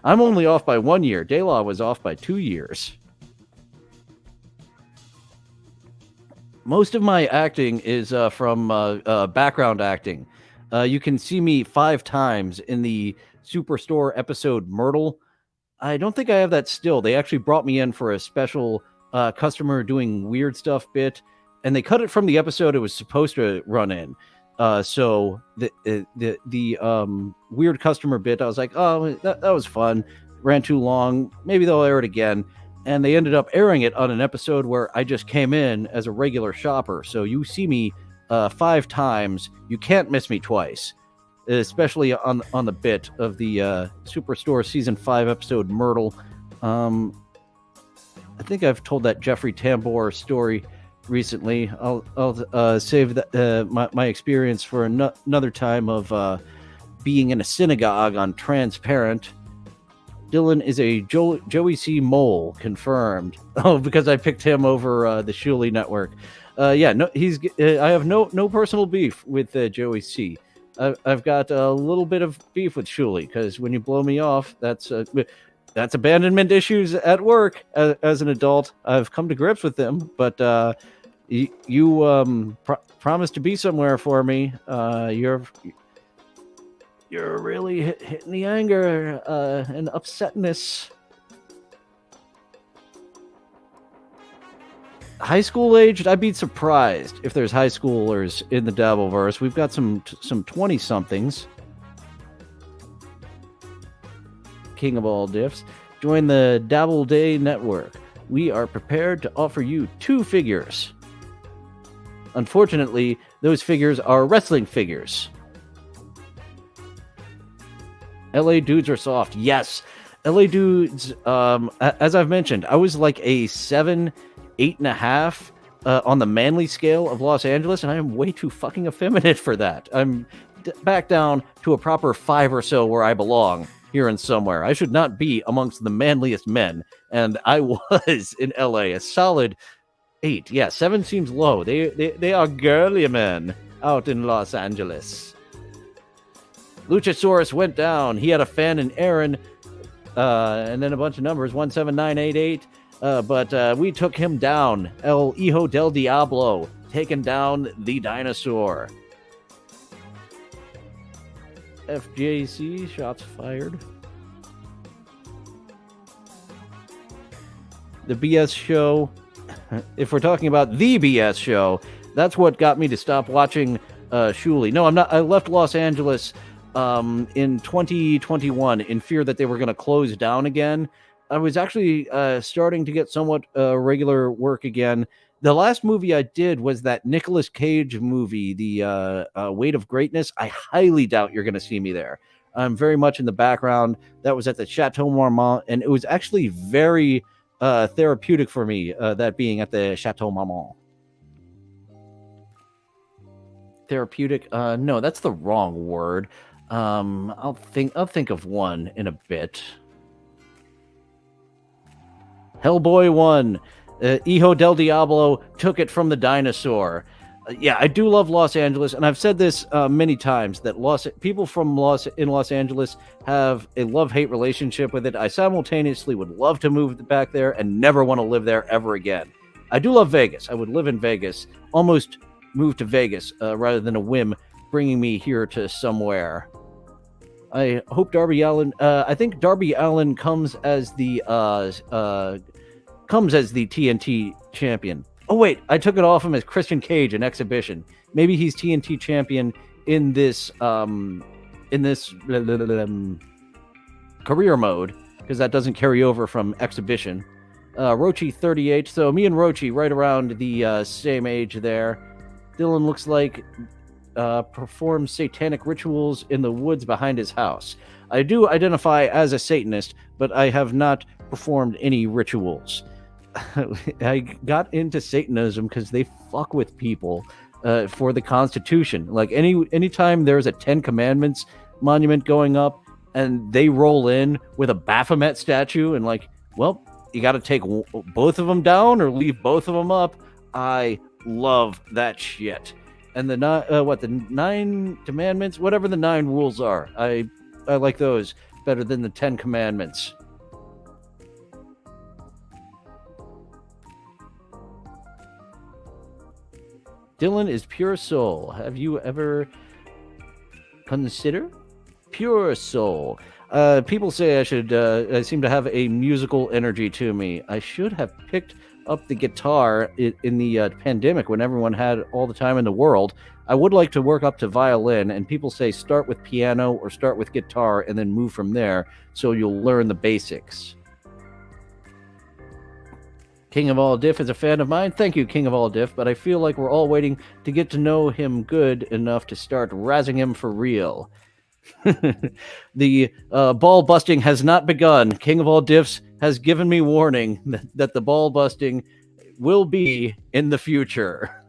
I'm only off by 1 year. Dela was off by 2 years. Most of my acting is from background acting. You can see me 5 times in the Superstore episode Myrtle. I don't think I have that still. They actually brought me in for a special customer doing weird stuff bit, and they cut it from the episode it was supposed to run in. So the weird customer bit, I was like, oh, that was fun. Ran too long. Maybe they'll air it again. And they ended up airing it on an episode where I just came in as a regular shopper. So you see me 5 times. You can't miss me twice, especially on the bit of the Superstore Season 5 episode Myrtle. I think I've told that Jeffrey Tambor story recently. I'll save that, my experience for another time of being in a synagogue on Transparent. Dylan is a Joey C. Mole, confirmed. Oh, because I picked him over the Shuley Network. I have no personal beef with Joey C. I've got a little bit of beef with Shuley, because when you blow me off, that's abandonment issues at work. As an adult, I've come to grips with them, but you promised to be somewhere for me. You're really hitting the anger and upsetness. High school aged, I'd be surprised if there's high schoolers in the Dabbleverse. We've got some 20-somethings. King of all diffs. Join the Dabble Day Network. We are prepared to offer you 2 figures. Unfortunately, those figures are wrestling figures. LA dudes are soft. Yes. LA dudes, as I've mentioned, I was like a 7, 8.5 on the manly scale of Los Angeles, and I am way too fucking effeminate for that. I'm back down to a proper 5 or so where I belong, here and somewhere. I should not be amongst the manliest men, and I was in LA, a solid 8. Yeah, 7 seems low. They are girly men out in Los Angeles. Luchasaurus went down. He had a fan in Aaron, and then a bunch of numbers, 17988. But we took him down. El Hijo del Diablo, taking down the dinosaur. FJC, shots fired. The BS show if we're talking about the BS show, that's what got me to stop watching Shuli. No, I'm not. I left Los Angeles in 2021 in fear that they were going to close down again. I was actually starting to get somewhat regular work again. The last movie I did was that Nicolas Cage movie, The Weight of Greatness. I highly doubt you're going to see me there. I'm very much in the background. That was at the Chateau Marmont, and it was actually very therapeutic for me, that being at the Chateau Marmont. Therapeutic? No, that's the wrong word. I'll think of one in a bit. Hellboy 1. Hijo Del Diablo took it from the dinosaur. Yeah, I do love Los Angeles, and I've said this many times that people from Los Angeles have a love-hate relationship with it. I simultaneously would love to move back there and never want to live there ever again. I do love Vegas. I would live in Vegas, almost move to Vegas rather than a whim bringing me here to somewhere. I hope Darby Allin. I think Darby Allin comes as the TNT champion. Oh wait, I took it off him as Christian Cage in Exhibition. Maybe he's TNT champion in this career mode, because that doesn't carry over from Exhibition. Rochi 38. So me and Rochi right around the same age there. Dylan looks like performs satanic rituals in the woods behind his house. I do identify as a Satanist, but I have not performed any rituals. I got into Satanism because they fuck with people for the Constitution. Like anytime there's a 10 Commandments monument going up and they roll in with a Baphomet statue and like, well, you got to take both of them down or leave both of them up. I love that shit. And the 9 Commandments, whatever the 9 rules are, I like those better than the 10 Commandments. Dylan is pure soul. Have you ever considered pure soul? People say I seem to have a musical energy to me. I should have picked up the guitar in the pandemic when everyone had all the time in the world. I would like to work up to violin, and people say start with piano or start with guitar and then move from there so you'll learn the basics. King of All Diff is a fan of mine. Thank you, King of All Diff, but I feel like we're all waiting to get to know him good enough to start razzing him for real. The ball busting has not begun. King of All Diffs has given me warning that the ball busting will be in the future.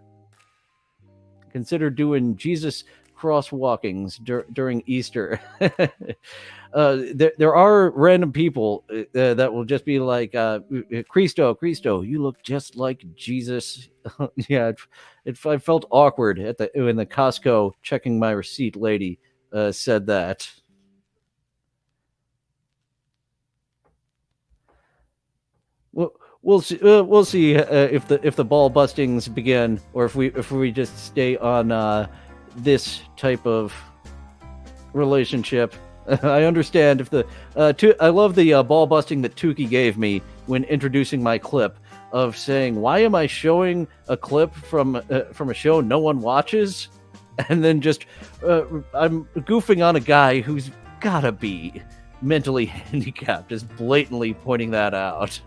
Consider doing Jesus crosswalkings during Easter. There are random people that will just be like, Cristo, you look just like Jesus. Yeah, I felt awkward in the Costco checking my receipt lady said that. We'll see. We'll see if the ball bustings begin, or if we just stay on this type of relationship. I understand if I love the ball busting that Tukey gave me when introducing my clip of saying, "Why am I showing a clip from a show no one watches?" And then just I'm goofing on a guy who's gotta be mentally handicapped, just blatantly pointing that out.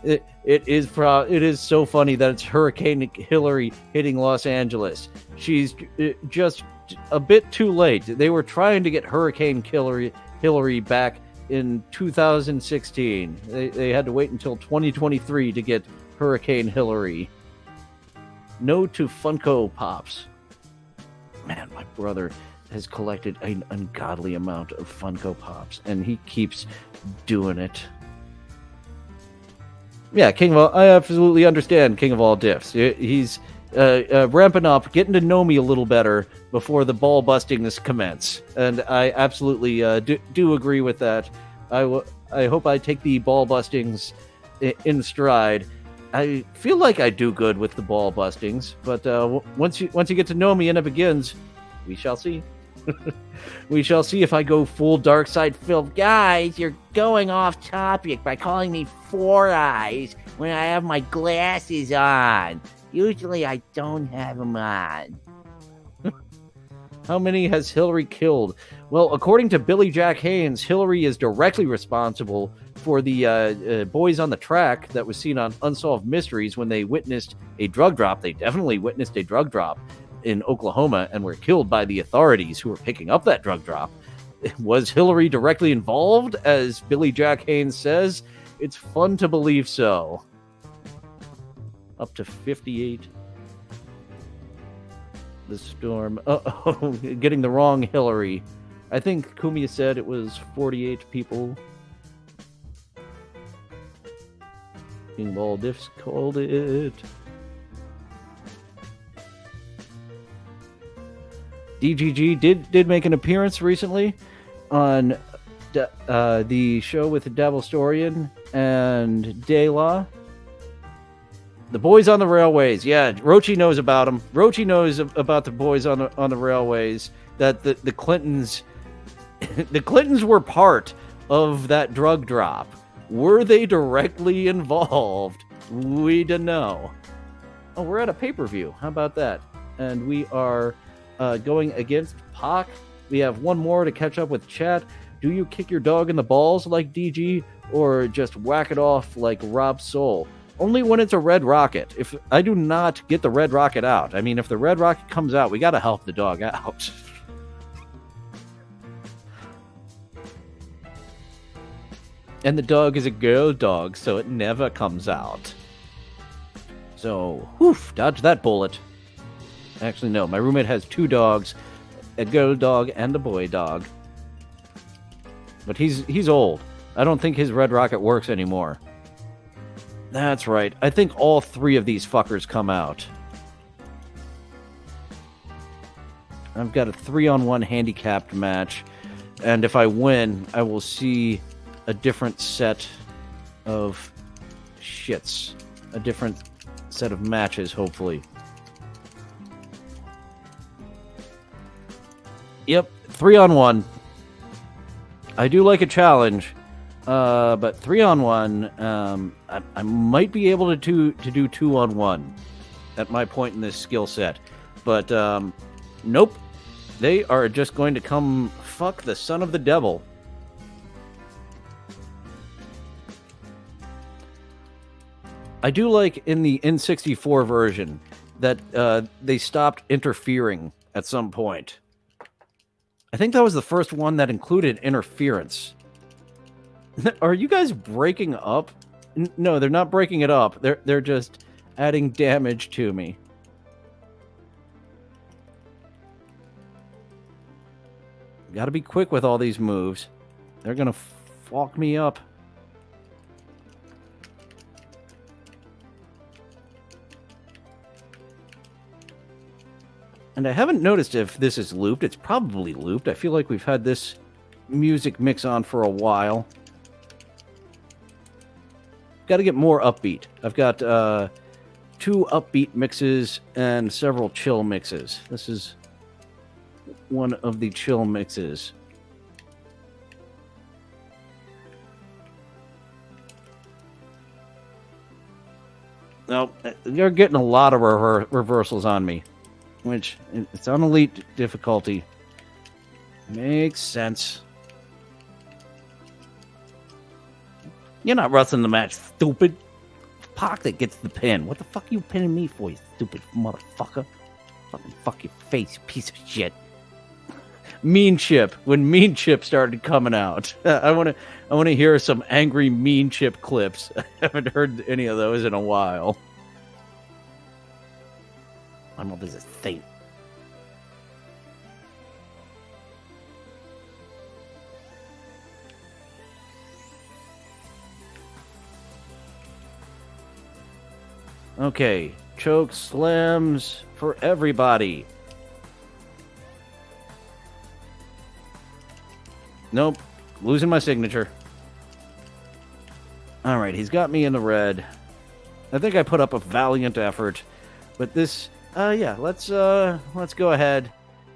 It is so funny that it's Hurricane Hillary hitting Los Angeles. She's just a bit too late. They were trying to get Hurricane Hillary back in 2016. They had to wait until 2023 to get Hurricane Hillary. No to Funko Pops. Man, my brother has collected an ungodly amount of Funko Pops, and he keeps doing it. Yeah, I absolutely understand King of All Diffs. He's ramping up, getting to know me a little better before the ball bustings commence, and I absolutely do agree with that. I hope I take the ball bustings in stride. I feel like I do good with the ball bustings, but once you get to know me and it begins, we shall see. We shall see if I go full Dark Side Phil. Guys, you're going off topic by calling me Four Eyes. when I have my glasses on. Usually I don't have them on. How many has Hillary killed? Well, according to Billy Jack Haynes, Hillary is directly responsible for the boys on the track that was seen on Unsolved Mysteries when they witnessed a drug drop. They definitely witnessed a drug drop in Oklahoma and were killed by the authorities who were picking up that drug drop. Was Hillary directly involved, as Billy Jack Haynes says? It's fun to believe so. Up to 58. The storm. Uh-oh, getting the wrong Hillary. I think Kumia said it was 48 people. King Ball Diffs called it. DGG did make an appearance recently on the show with the Devilstorian and De La. The boys on the railways. Yeah, Rochi knows about them. Rochi knows about the boys on the railways. That the Clintons, the Clintons were part of that drug drop. Were they directly involved? We don't know. Oh, we're at a pay-per-view. How about that? And we are going against Pac. We have one more to catch up with chat. Do you kick your dog in the balls like DG, or just whack it off like Rob Soul? Only when it's a red rocket. If I do not get the red rocket out, I mean, if the red rocket comes out, we got to help the dog out. And the dog is a girl dog, so it never comes out. So, dodge that bullet. Actually, no. My roommate has two dogs, a girl dog and a boy dog. But he's old. I don't think his red rocket works anymore. That's right. I think all three of these fuckers come out. I've got a 3-on-1 handicapped match, and if I win, I will see a different set of shits. A different set of matches, hopefully. Yep, 3-on-1. I do like a challenge. But 3-on-1, I might be able to do 2-on-1 at my point in this skill set. But, nope. They are just going to come fuck the son of the devil. I do like in the N64 version that they stopped interfering at some point. I think that was the first one that included interference. Are you guys breaking up? No, they're not breaking it up. They're just adding damage to me. Gotta be quick with all these moves. They're gonna fuck me up. And I haven't noticed if this is looped. It's probably looped. I feel like we've had this music mix on for a while. Got to get more upbeat. I've got 2 upbeat mixes and several chill mixes. This is one of the chill mixes. Nope, you're getting a lot of reversals on me, which it's on elite difficulty. Makes sense. You're not wrestling the match, stupid. Pac that gets the pin. What the fuck are you pinning me for, you stupid motherfucker? Fucking fuck your face, you piece of shit. Mean Chip. When Mean Chip started coming out, I want to hear some angry Mean Chip clips. I haven't heard any of those in a while. My mother's a saint. Okay, choke slams for everybody. Nope, losing my signature. All right, he's got me in the red. I think I put up a valiant effort, but this, yeah, let's go ahead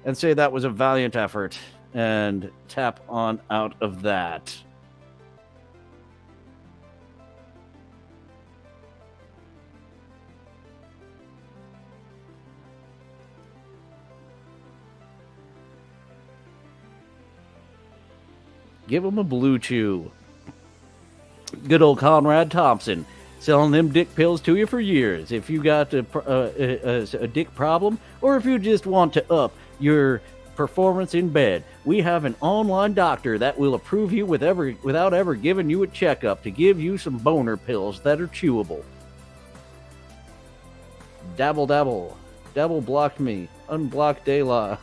and say that was a valiant effort and tap on out of that. Give him a blue chew. Good old Conrad Thompson, selling them dick pills to you for years. If you got a dick problem, or if you just want to up your performance in bed, we have an online doctor that will approve you without ever giving you a checkup to give you some boner pills that are chewable. Dabble dabble. Dabble blocked me. Unblocked De La.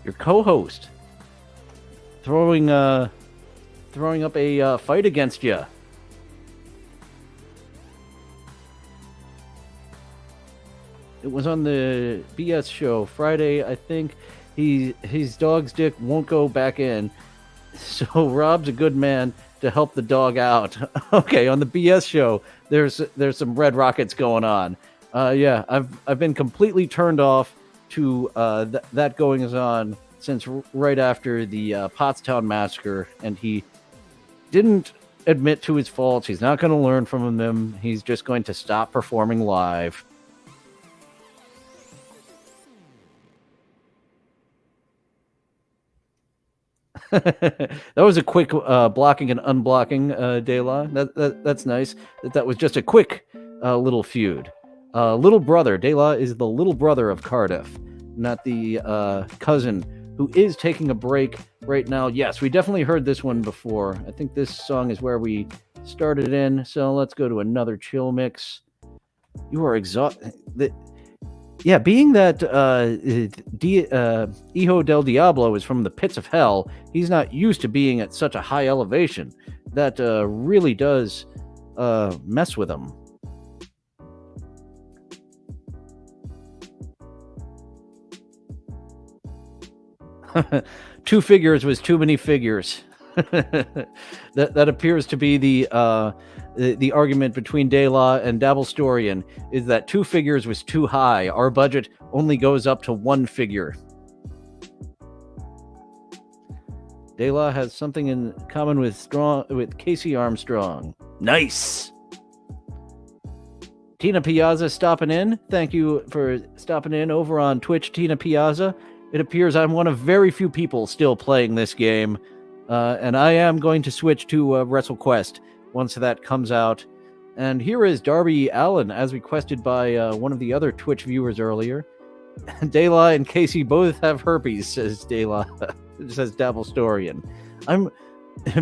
Your co-host throwing up a fight against you. It was on the BS show Friday, I think. His dog's dick won't go back in, so Rob's a good man to help the dog out. Okay, on the BS show, there's some red rockets going on. Yeah, I've been completely turned off to that goings on since right after the Pottstown massacre, and he didn't admit to his faults. He's not going to learn from them. He's just going to stop performing live. That was a quick blocking and unblocking, De La. That's nice. That was just a quick little feud. Little brother. De La is the little brother of Cardiff, not the cousin who is taking a break right now. Yes, we definitely heard this one before. I think this song is where we started in, so let's go to another chill mix. You are exhausted. Yeah, being that Hijo Del Diablo is from the pits of hell, he's not used to being at such a high elevation. That really does mess with him. Two figures was too many figures. that appears to be the argument between De La and Dabblestorian, is that two figures was too high. Our budget only goes up to one figure. De La has something in common with Casey Armstrong. Nice. Tina Piazza stopping in. Thank you for stopping in over on Twitch, Tina Piazza. It appears I'm one of very few people still playing this game, and I am going to switch to WrestleQuest once that comes out. And here is Darby Allen, as requested by one of the other Twitch viewers earlier. De La and Casey both have herpes, says De La. Says Dabblestorian. I'm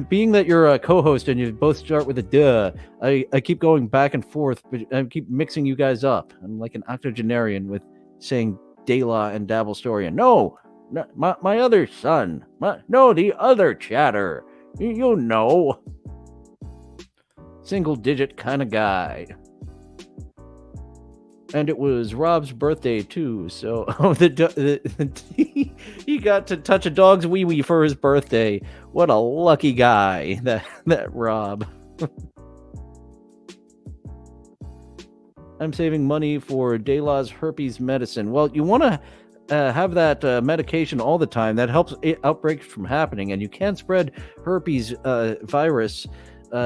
being that you're a co-host and you both start with a duh. I keep going back and forth, but I keep mixing you guys up. I'm like an octogenarian with saying De La and Dabblestorian. No, my other son. The other chatter. You know. Single digit kind of guy. And it was Rob's birthday too, so he got to touch a dog's wee-wee for his birthday. What a lucky guy, that Rob. I'm saving money for De La's herpes medicine. Well, you want to have that medication all the time. That helps outbreaks from happening, and you can spread herpes virus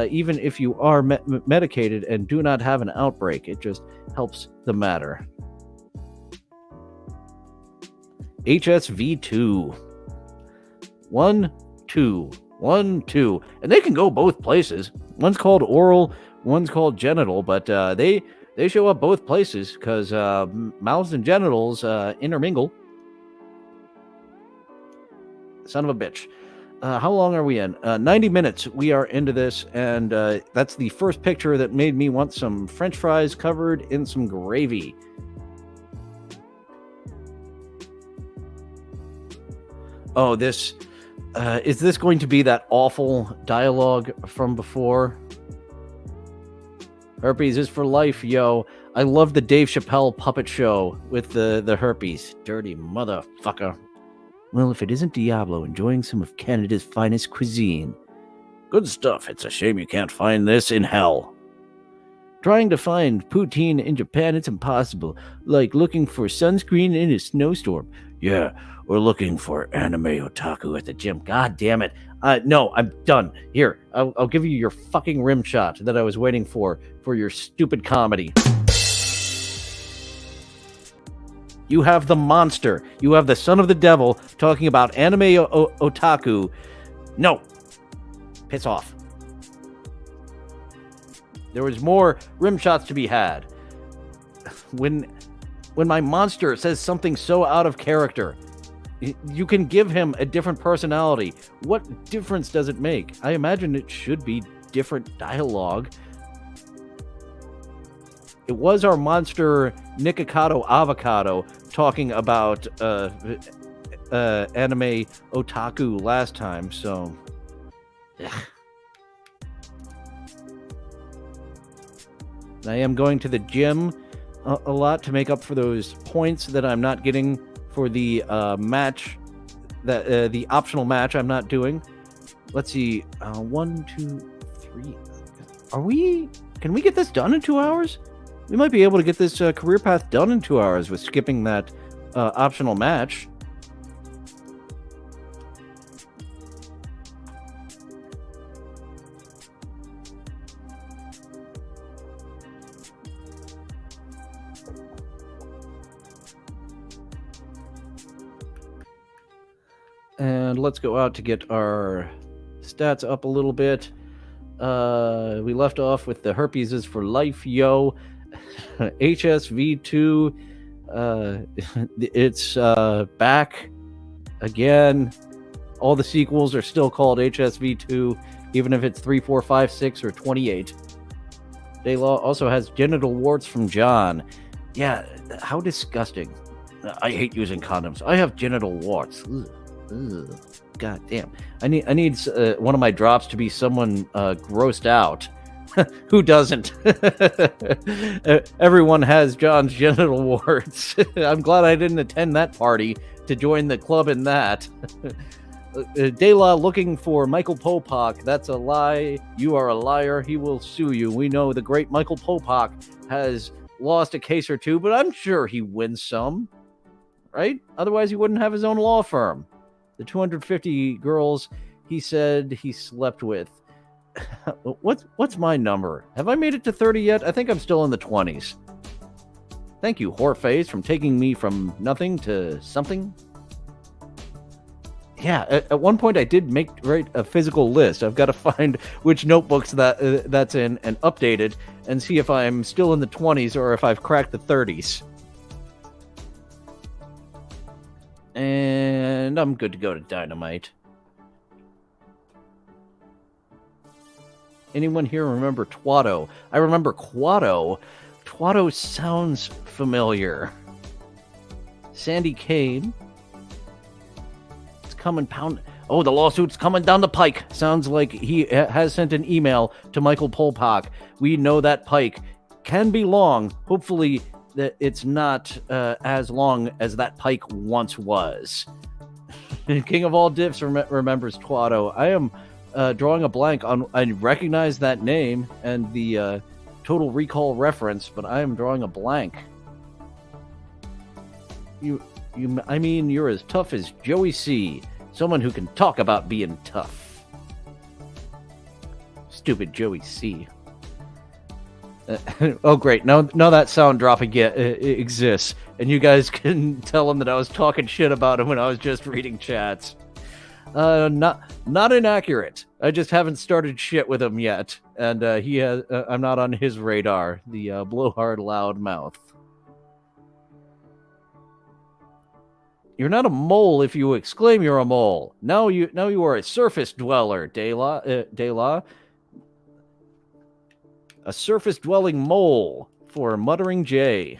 even if you are medicated and do not have an outbreak. It just helps the matter. HSV2. 1, 2. 1, 2. And they can go both places. One's called oral, one's called genital, but they show up both places because mouths and genitals intermingle. Son of a bitch. How long are we in? 90 minutes. We are into this, and that's the first picture that made me want some French fries covered in some gravy. Oh, this... is this going to be that awful dialogue from before? Herpes is for life, yo. I love the Dave Chappelle puppet show with the herpes. Dirty motherfucker. Well, if it isn't Diablo enjoying some of Canada's finest cuisine. Good stuff. It's a shame you can't find this in hell. Trying to find poutine in Japan, it's impossible. Like looking for sunscreen in a snowstorm. Yeah, or looking for anime otaku at the gym. God damn it. No, I'm done. Here, I'll give you your fucking rim shot that I was waiting for your stupid comedy. You have the monster. You have the son of the devil talking about anime otaku. No. Piss off. There was more rim shots to be had. When my monster says something so out of character, you can give him a different personality. What difference does it make? I imagine it should be different dialogue. It was our monster Nikocado Avocado talking about anime otaku last time, so... Ugh. I am going to the gym a lot to make up for those points that I'm not getting for the match, the optional match I'm not doing. Let's see, 1, 2, 3. Can we get this done in 2 hours? We might be able to get this career path done in 2 hours with skipping that optional match. And let's go out to get our stats up a little bit. We left off with the herpes is for life, yo. HSV2, it's back again. All the sequels are still called HSV2, even if it's 3, 4, 5, 6, or 28. Daylaw also has genital warts from John. Yeah, how disgusting. I hate using condoms. I have genital warts. Ugh. Ugh. God damn. I need one of my drops to be someone grossed out. Who doesn't? Everyone has John's genital warts. I'm glad I didn't attend that party to join the club in that. Dayla looking for Michael Popak. That's a lie. You are a liar. He will sue you. We know the great Michael Popak has lost a case or two, but I'm sure he wins some. Right? Otherwise, he wouldn't have his own law firm. The 250 girls he said he slept with. What's my number? Have I made it to 30 yet? I think I'm still in the 20s. Thank you, Whoreface, from taking me from nothing to something. Yeah, at one point I did write a physical list. I've got to find which notebooks that's in and update it and see if I'm still in the 20s or if I've cracked the 30s. And I'm good to go to Dynamite. Anyone here remember Twatto? I remember Quatto. Twatto sounds familiar. Sandy Kane. It's coming pound. Oh, the lawsuit's coming down the pike. Sounds like he has sent an email to Michael Polpak. We know that pike can be long. Hopefully that it's not as long as that pike once was. King of all diffs remembers Twatto. I am drawing a blank on. I recognize that name and the Total Recall reference, but I am drawing a blank. I mean, you're as tough as Joey C. Someone who can talk about being tough. Stupid Joey C. Oh, great. Now that sound drop again exists, and you guys can tell him that I was talking shit about him when I was just reading chats. Not inaccurate. I just haven't started shit with him yet, and I'm not on his radar. The blowhard loud mouth. You're not a mole if you exclaim you're a mole. Now you are a surface dweller, Dayla. A surface-dwelling mole for Muttering J.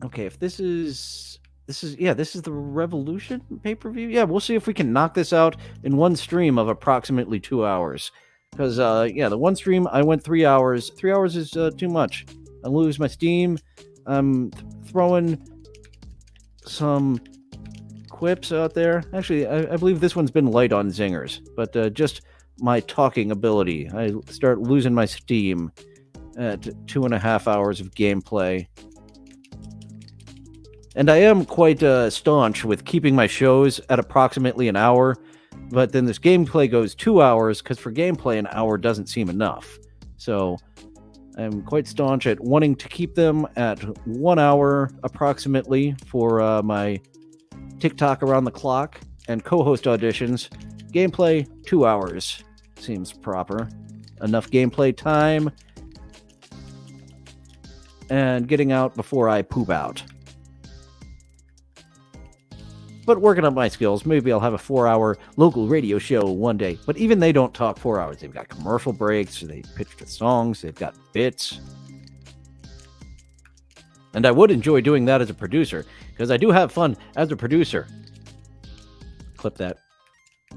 Okay, if this is the Revolution pay-per-view. Yeah, we'll see if we can knock this out in one stream of approximately 2 hours. Because the one stream I went 3 hours. 3 hours is too much. I lose my steam. I'm throwing some quips out there. Actually, I believe this one's been light on zingers, but just my talking ability. I start losing my steam at 2.5 hours of gameplay. And I am quite staunch with keeping my shows at approximately an hour, but then this gameplay goes 2 hours, because for gameplay, an hour doesn't seem enough. So I'm quite staunch at wanting to keep them at 1 hour approximately for my TikTok around the clock and co-host auditions. Gameplay, 2 hours. Seems proper. Enough gameplay time and getting out before I poop out. But working up my skills, maybe I'll have a 4-hour local radio show one day. But even they don't talk 4 hours. They've got commercial breaks, they pitch the songs, they've got bits. And I would enjoy doing that as a producer, because I do have fun as a producer. Clip that.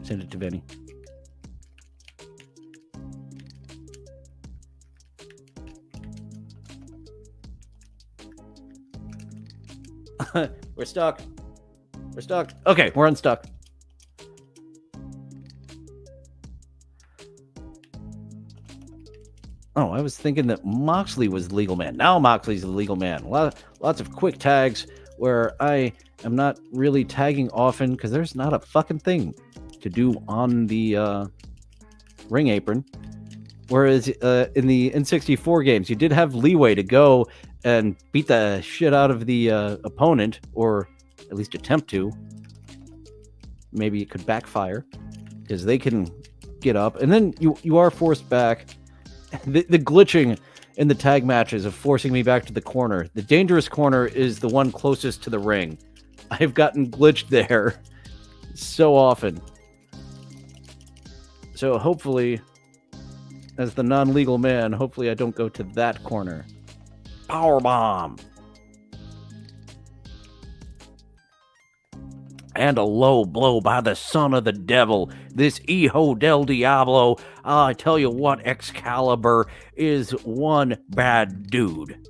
Send it to Vinny. We're stuck. We're stuck. Okay, we're unstuck. Oh, I was thinking that Moxley was the legal man. Now Moxley's the legal man. Lots of quick tags where I am not really tagging often because there's not a fucking thing to do on the ring apron. Whereas in the N64 games, you did have leeway to go and beat the shit out of the opponent, or at least attempt to. Maybe it could backfire because they can get up, and then you are forced back. The glitching in the tag matches of forcing me back to the corner. The dangerous corner is the one closest to the ring. I've gotten glitched there so often. So hopefully, as the non-legal man, hopefully I don't go to that corner. Powerbomb. And a low blow by the son of the devil, this Hijo Del Diablo. I tell you what, Excalibur is one bad dude.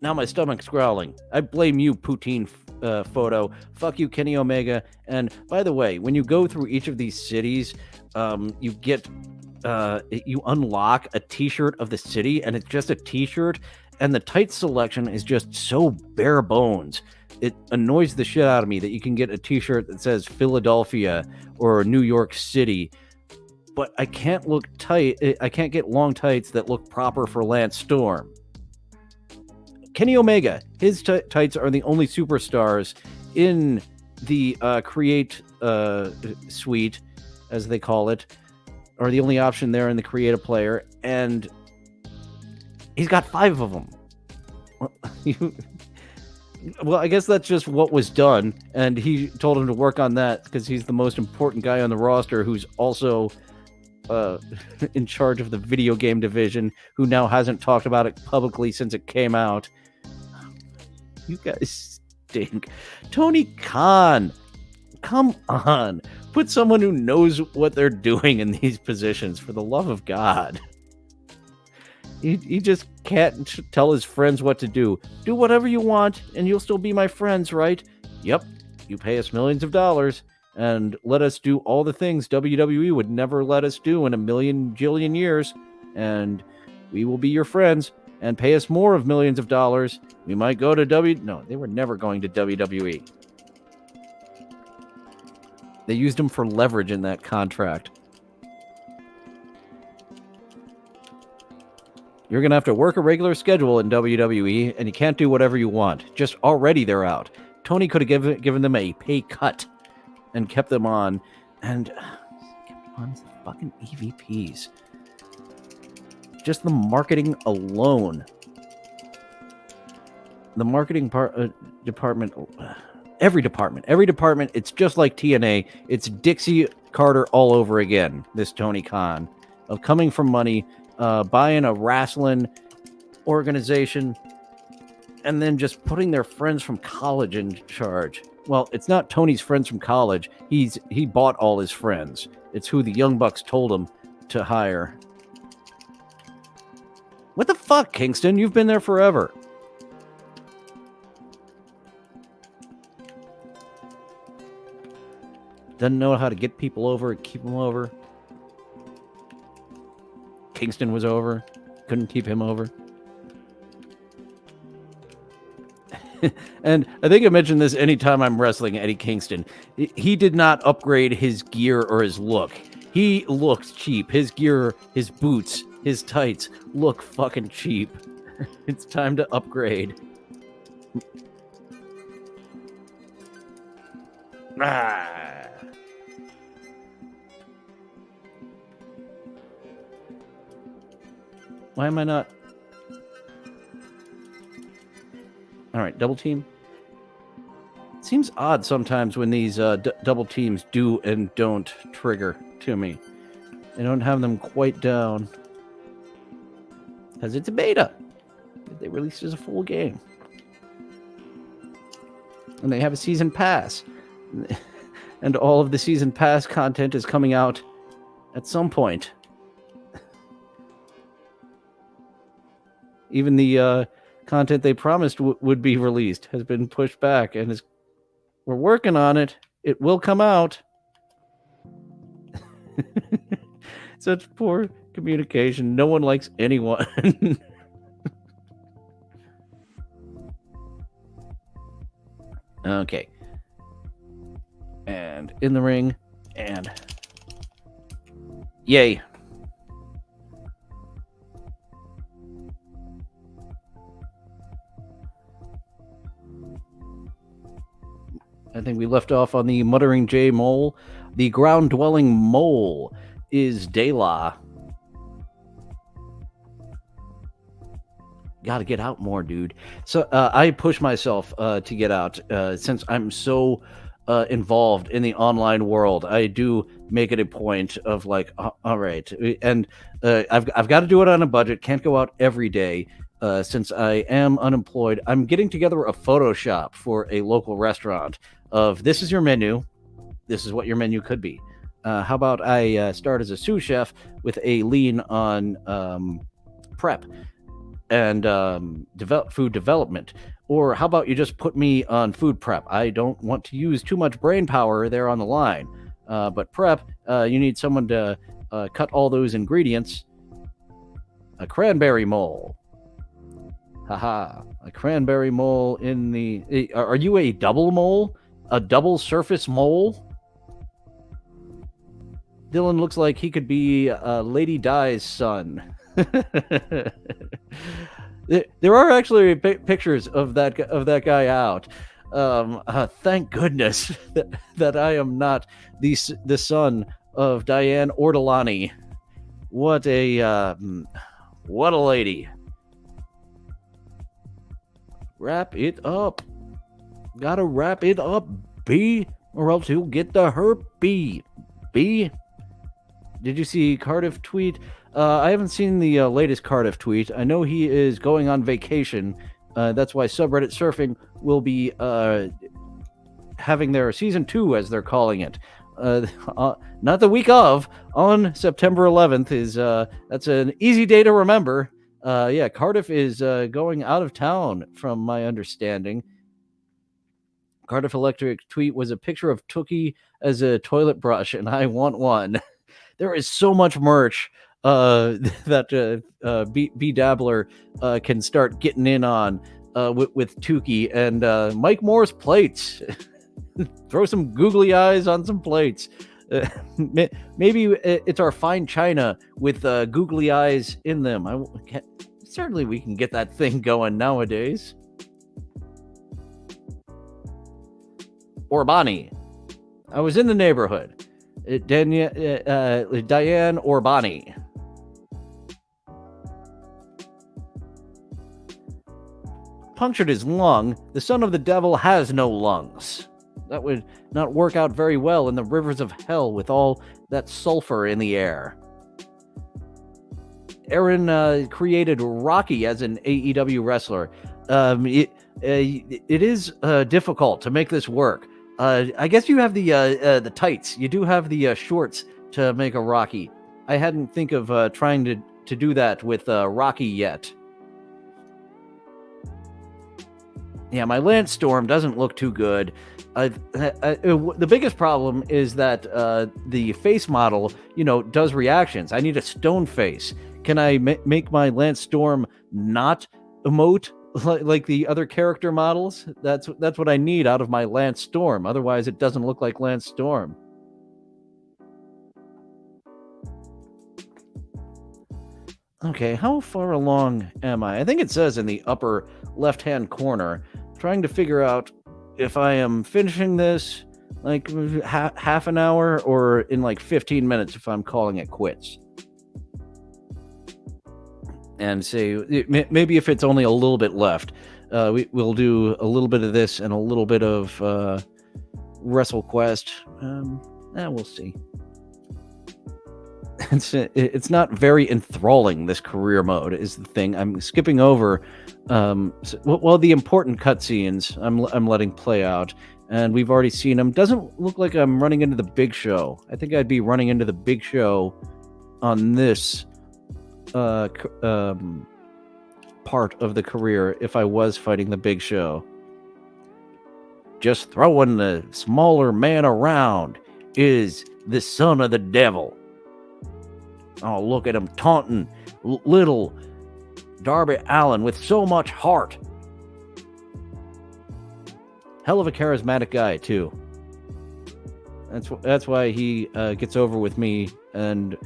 Now my stomach's growling. I blame you, Poutine Photo. Fuck you, Kenny Omega. And by the way, when you go through each of these cities, you get... you unlock a t-shirt of the city, and it's just a t-shirt, and the tights selection is just so bare bones. It annoys the shit out of me that you can get a t-shirt that says Philadelphia or New York City, but I can't look tight. I can't get long tights that look proper for Lance Storm. Kenny Omega, his tights are the only superstars in the Create suite, as they call it, or the only option there in the Create a Player, and he's got 5 of them. Well, I guess that's just what was done, and he told him to work on that because he's the most important guy on the roster who's also in charge of the video game division, who now hasn't talked about it publicly since it came out. You guys stink. Tony Khan, come on. Put someone who knows what they're doing in these positions, for the love of God. He just can't tell his friends what to do. Do whatever you want, and you'll still be my friends, right? Yep. You pay us millions of dollars, and let us do all the things WWE would never let us do in a million jillion years, and we will be your friends, and pay us more of millions of dollars. We might go to No, they were never going to WWE. They used him for leverage in that contract. You're going to have to work a regular schedule in WWE, and you can't do whatever you want. Just already they're out. Tony could have given them a pay cut and kept them on. And kept them on as the fucking EVPs. Just the marketing alone. The marketing department... Every department, it's just like TNA. It's Dixie Carter all over again, this Tony Khan. Of coming from money, buying a wrestling organization, and then just putting their friends from college in charge. Well, it's not Tony's friends from college. He bought all his friends. It's who the Young Bucks told him to hire. What the fuck, Kingston? You've been there forever. Doesn't know how to get people over, keep them over. Kingston was over. Couldn't keep him over. And I think I mentioned this anytime I'm wrestling Eddie Kingston. He did not upgrade his gear or his look. He looks cheap. His gear, his boots, his tights look fucking cheap. It's time to upgrade. Ah. Why am I not? All right, double team. It seems odd sometimes when these double teams do and don't trigger to me. I don't have them quite down. Because it's a beta. They released as a full game. And they have a season pass. And all of the season pass content is coming out at some point. Even the content they promised would be released has been pushed back, and we're working on it. It will come out. Such poor communication. No one likes anyone. Okay. And in the ring, and yay. I think we left off on the Muttering J Mole. The ground-dwelling mole is Dela. Gotta get out more, dude. So I push myself to get out since I'm so involved in the online world. I do make it a point of like, all right, and I've got to do it on a budget. Can't go out every day since I am unemployed. I'm getting together a Photoshop for a local restaurant of this is your menu. This is what your menu could be. How about I start as a sous chef with a lean on prep and food development? Or how about you just put me on food prep? I don't want to use too much brain power there on the line. But prep, you need someone to cut all those ingredients. A cranberry mole. Haha. A cranberry mole in the... Are you a double mole? A double surface mole? Dylan looks like he could be Lady Di's son. There are actually pictures of that guy out. Thank goodness that I am not the son of Diane Ortolani. What a lady. Wrap it up. Gotta wrap it up, B, or else you'll get the herpes. B. Did you see Cardiff tweet? I haven't seen the latest Cardiff tweet. I know he is going on vacation. That's why subreddit surfing will be having their season 2, as they're calling it. Not the week of, on September 11th is that's an easy day to remember. Yeah, Cardiff is going out of town, from my understanding. Cardiff Electric tweet was a picture of Tookie as a toilet brush, and I want one. There is so much merch that B Dabbler can start getting in on with Tookie and Mike Moore's plates. Throw some googly eyes on some plates. Maybe it's our fine china with googly eyes in them. Certainly we can get that thing going nowadays. Orbani. I was in the neighborhood. Diane Orbani. Punctured his lung. The son of the devil has no lungs. That would not work out very well in the rivers of hell with all that sulfur in the air. Aaron created Rocky as an AEW wrestler. It is difficult to make this work. I guess you have the tights. You do have the shorts to make a Rocky. I hadn't think of trying to do that with Rocky yet. Yeah, my Lance Storm doesn't look too good. The biggest problem is that the face model, does reactions. I need a stone face. Can I make my Lance Storm not emote like the other character models? That's what I need out of my Lance Storm. Otherwise, it doesn't look like Lance Storm. Okay, how far along am I? I think it says in the upper left-hand corner, trying to figure out if I am finishing this like half an hour or in like 15 minutes if I'm calling it quits. And say maybe if it's only a little bit left, we'll do a little bit of this and a little bit of WrestleQuest. We'll see. It's not very enthralling, this career mode is the thing. I'm skipping over the important cutscenes I'm letting play out, and we've already seen them. Doesn't look like I'm running into the big show. I think I'd be running into the big show on this part of the career if I was fighting the big show. Just throwing the smaller man around is the son of the devil. Oh, look at him taunting little Darby Allin with so much heart. Hell of a charismatic guy, too. That's why he gets over with me and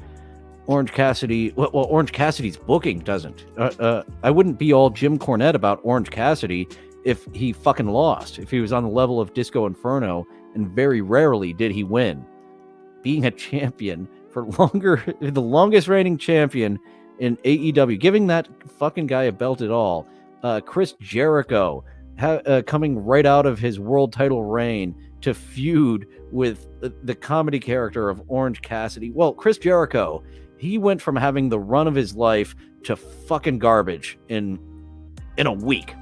Orange Cassidy. Well, Orange Cassidy's booking doesn't. I wouldn't be all Jim Cornette about Orange Cassidy if he fucking lost. If he was on the level of Disco Inferno, and very rarely did he win. Being a champion for the longest reigning champion in AEW, giving that fucking guy a belt at all. Chris Jericho coming right out of his world title reign to feud with the comedy character of Orange Cassidy. Well, Chris Jericho, he went from having the run of his life to fucking garbage in a week.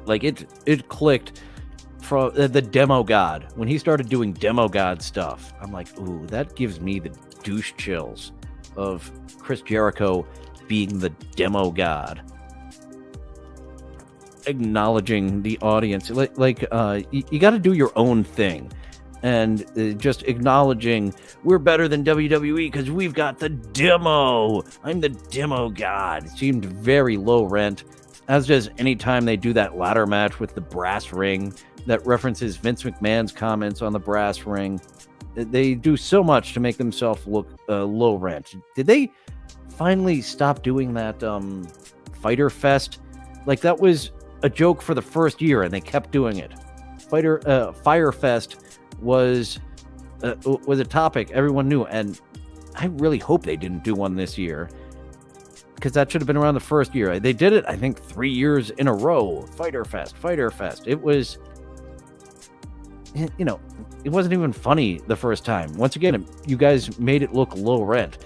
Like it clicked from the Demo God. When he started doing Demo God stuff, I'm like, ooh, that gives me the douche chills of Chris Jericho being the Demo God. Acknowledging the audience. You got to do your own thing. And just acknowledging we're better than WWE because we've got the demo. I'm the Demo God. It seemed very low rent. As does any time they do that ladder match with the brass ring that references Vince McMahon's comments on the brass ring. They do so much to make themselves look low rent. Did they finally stop doing that Fighter Fest? Like, that was a joke for the first year, and they kept doing it. Fire Fest was a topic everyone knew, and I really hope they didn't do one this year, because that should have been around the first year. They did it, I think, 3 years in a row. Fighter Fest. It was, it wasn't even funny the first time. Once again, you guys made it look low rent.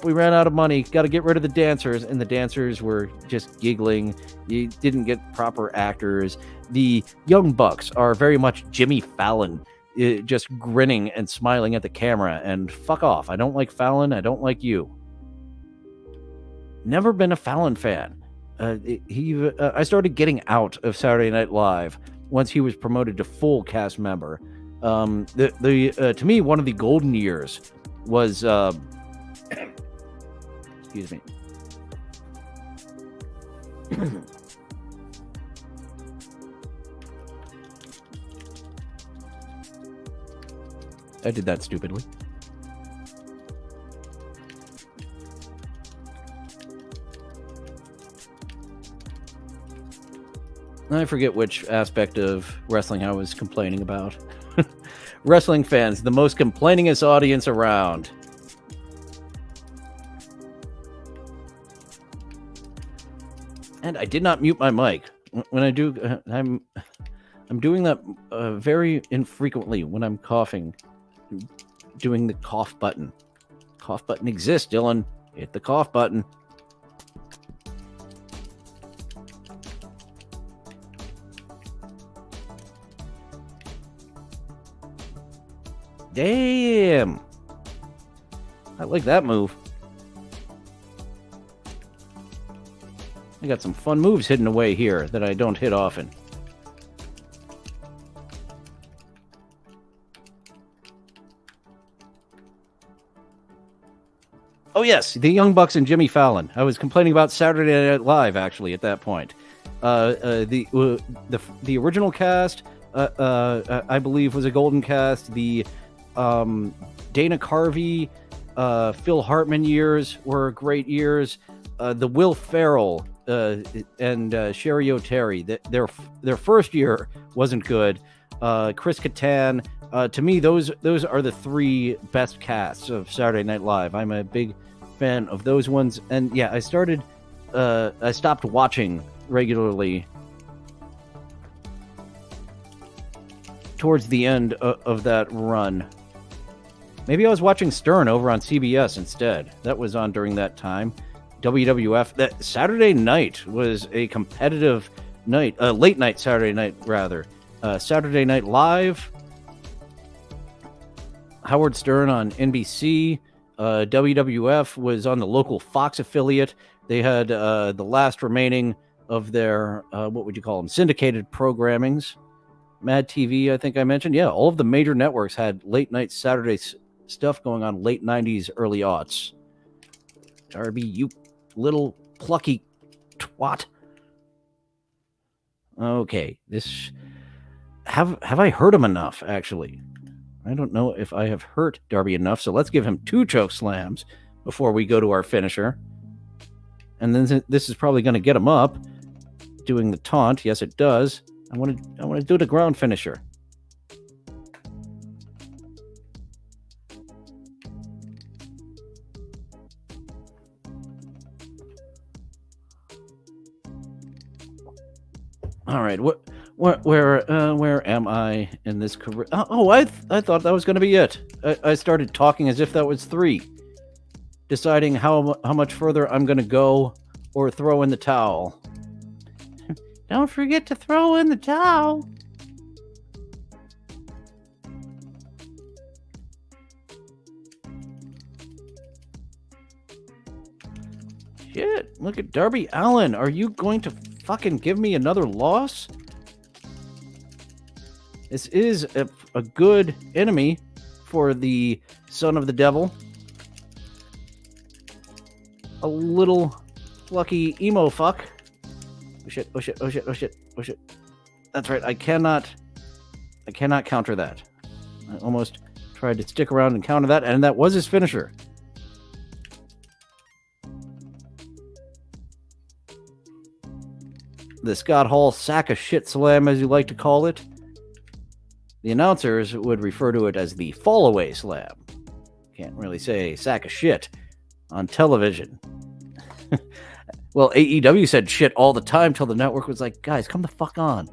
We ran out of money. Got to get rid of the dancers, and the dancers were just giggling. You didn't get proper actors. The Young Bucks are very much Jimmy Fallon, just grinning and smiling at the camera, and fuck off. I don't like Fallon. I don't like you. Never been a Fallon fan. I started getting out of Saturday Night Live once he was promoted to full cast member. To me, one of the golden years was excuse me. I did that stupidly. I forget which aspect of wrestling I was complaining about. Wrestling fans, the most complainingest audience around. And I did not mute my mic. When I do, I'm doing that very infrequently when I'm coughing. Doing the cough button. Cough button exists, Dylan. Hit the cough button. Damn. I like that move. I got some fun moves hidden away here that I don't hit often. Oh yes, the Young Bucks and Jimmy Fallon. I was complaining about Saturday Night Live actually at that point. The original cast, I believe, was a golden cast. The Dana Carvey Phil Hartman years were great years. The Will Ferrell and Sherry O'Terry, their first year wasn't good. Chris Kattan, to me, those are the three best casts of Saturday Night Live. I'm a big fan of those ones, and yeah, I stopped watching regularly towards the end of that run. Maybe I was watching Stern over on CBS instead. That was on during that time. WWF. That Saturday night was a competitive night, late night Saturday night rather. Saturday Night Live. Howard Stern on NBC. WWF was on the local Fox affiliate. They had the last remaining of their, what would you call them, syndicated programmings. Mad TV, I think I mentioned. Yeah, all of the major networks had late night Saturday stuff going on, late 90s, early aughts. Darby, you little plucky twat. Okay, this... Have I hurt him enough, actually? I don't know if I have hurt Darby enough, so let's give him 2 choke slams before we go to our finisher. And then this is probably going to get him up. Doing the taunt. Yes, it does. I want to do the ground finisher. All right, where am I in this career? I thought that was going to be it. I started talking as if that was 3, deciding how much further I'm going to go or throw in the towel. Don't forget to throw in the towel. Shit, look at Darby Allin. Are you going to fucking give me another loss? This is a good enemy for the son of the devil. A little lucky emo fuck. Oh shit, oh shit, oh shit, oh shit, oh shit. That's right, I cannot counter that. I almost tried to stick around and counter that, and that was his finisher. The Scott Hall sack of shit slam, as you like to call it. The announcers would refer to it as the fall away slam. Can't really say sack of shit on television. Well, AEW said shit all the time till the network was like, guys, come the fuck on.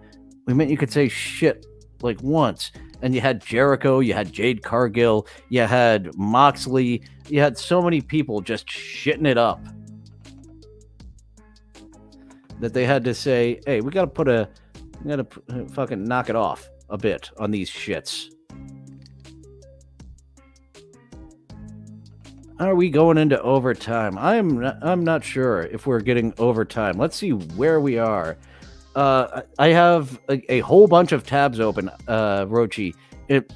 We meant you could say shit like once. And you had Jericho, you had Jade Cargill, you had Moxley, you had so many people just shitting it up that they had to say, hey, we gotta fucking knock it off a bit on these shits. Are we going into overtime? I'm not sure if we're getting overtime. Let's see where we are. I have a whole bunch of tabs open, Rochi.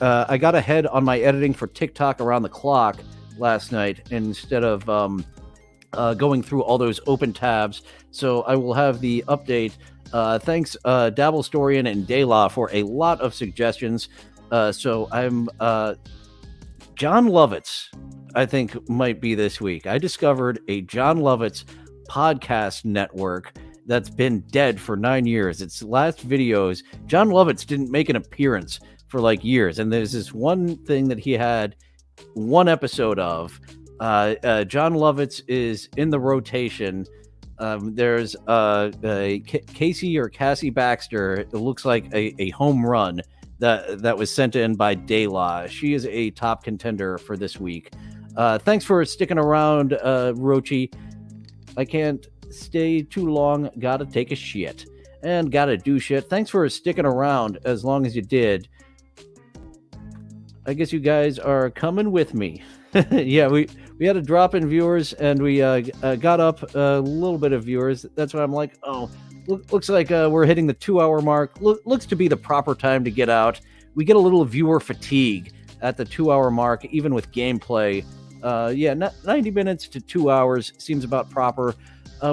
I got ahead on my editing for TikTok around the clock last night instead of going through all those open tabs. So I will have the update. Thanks, Dabble Storian and Daylaw for a lot of suggestions. So I'm John Lovitz, I think, might be this week. I discovered a John Lovitz podcast network that's been dead for 9 years. Its last videos, John Lovitz didn't make an appearance for like years. And there's this one thing that he had one episode of. John Lovitz is in the rotation. There's Casey or Cassie Baxter. It looks like a home run that was sent in by Daylaw. She is a top contender for this week. Thanks for sticking around, Rochi. I can't stay too long. Gotta take a shit. And gotta do shit. Thanks for sticking around as long as you did. I guess you guys are coming with me. Yeah, we had a drop in viewers, and we got up a little bit of viewers. That's why I'm like, oh, looks like we're hitting the 2-hour mark. Looks to be the proper time to get out. We get a little viewer fatigue at the 2-hour mark, even with gameplay. 90 minutes to 2 hours seems about proper.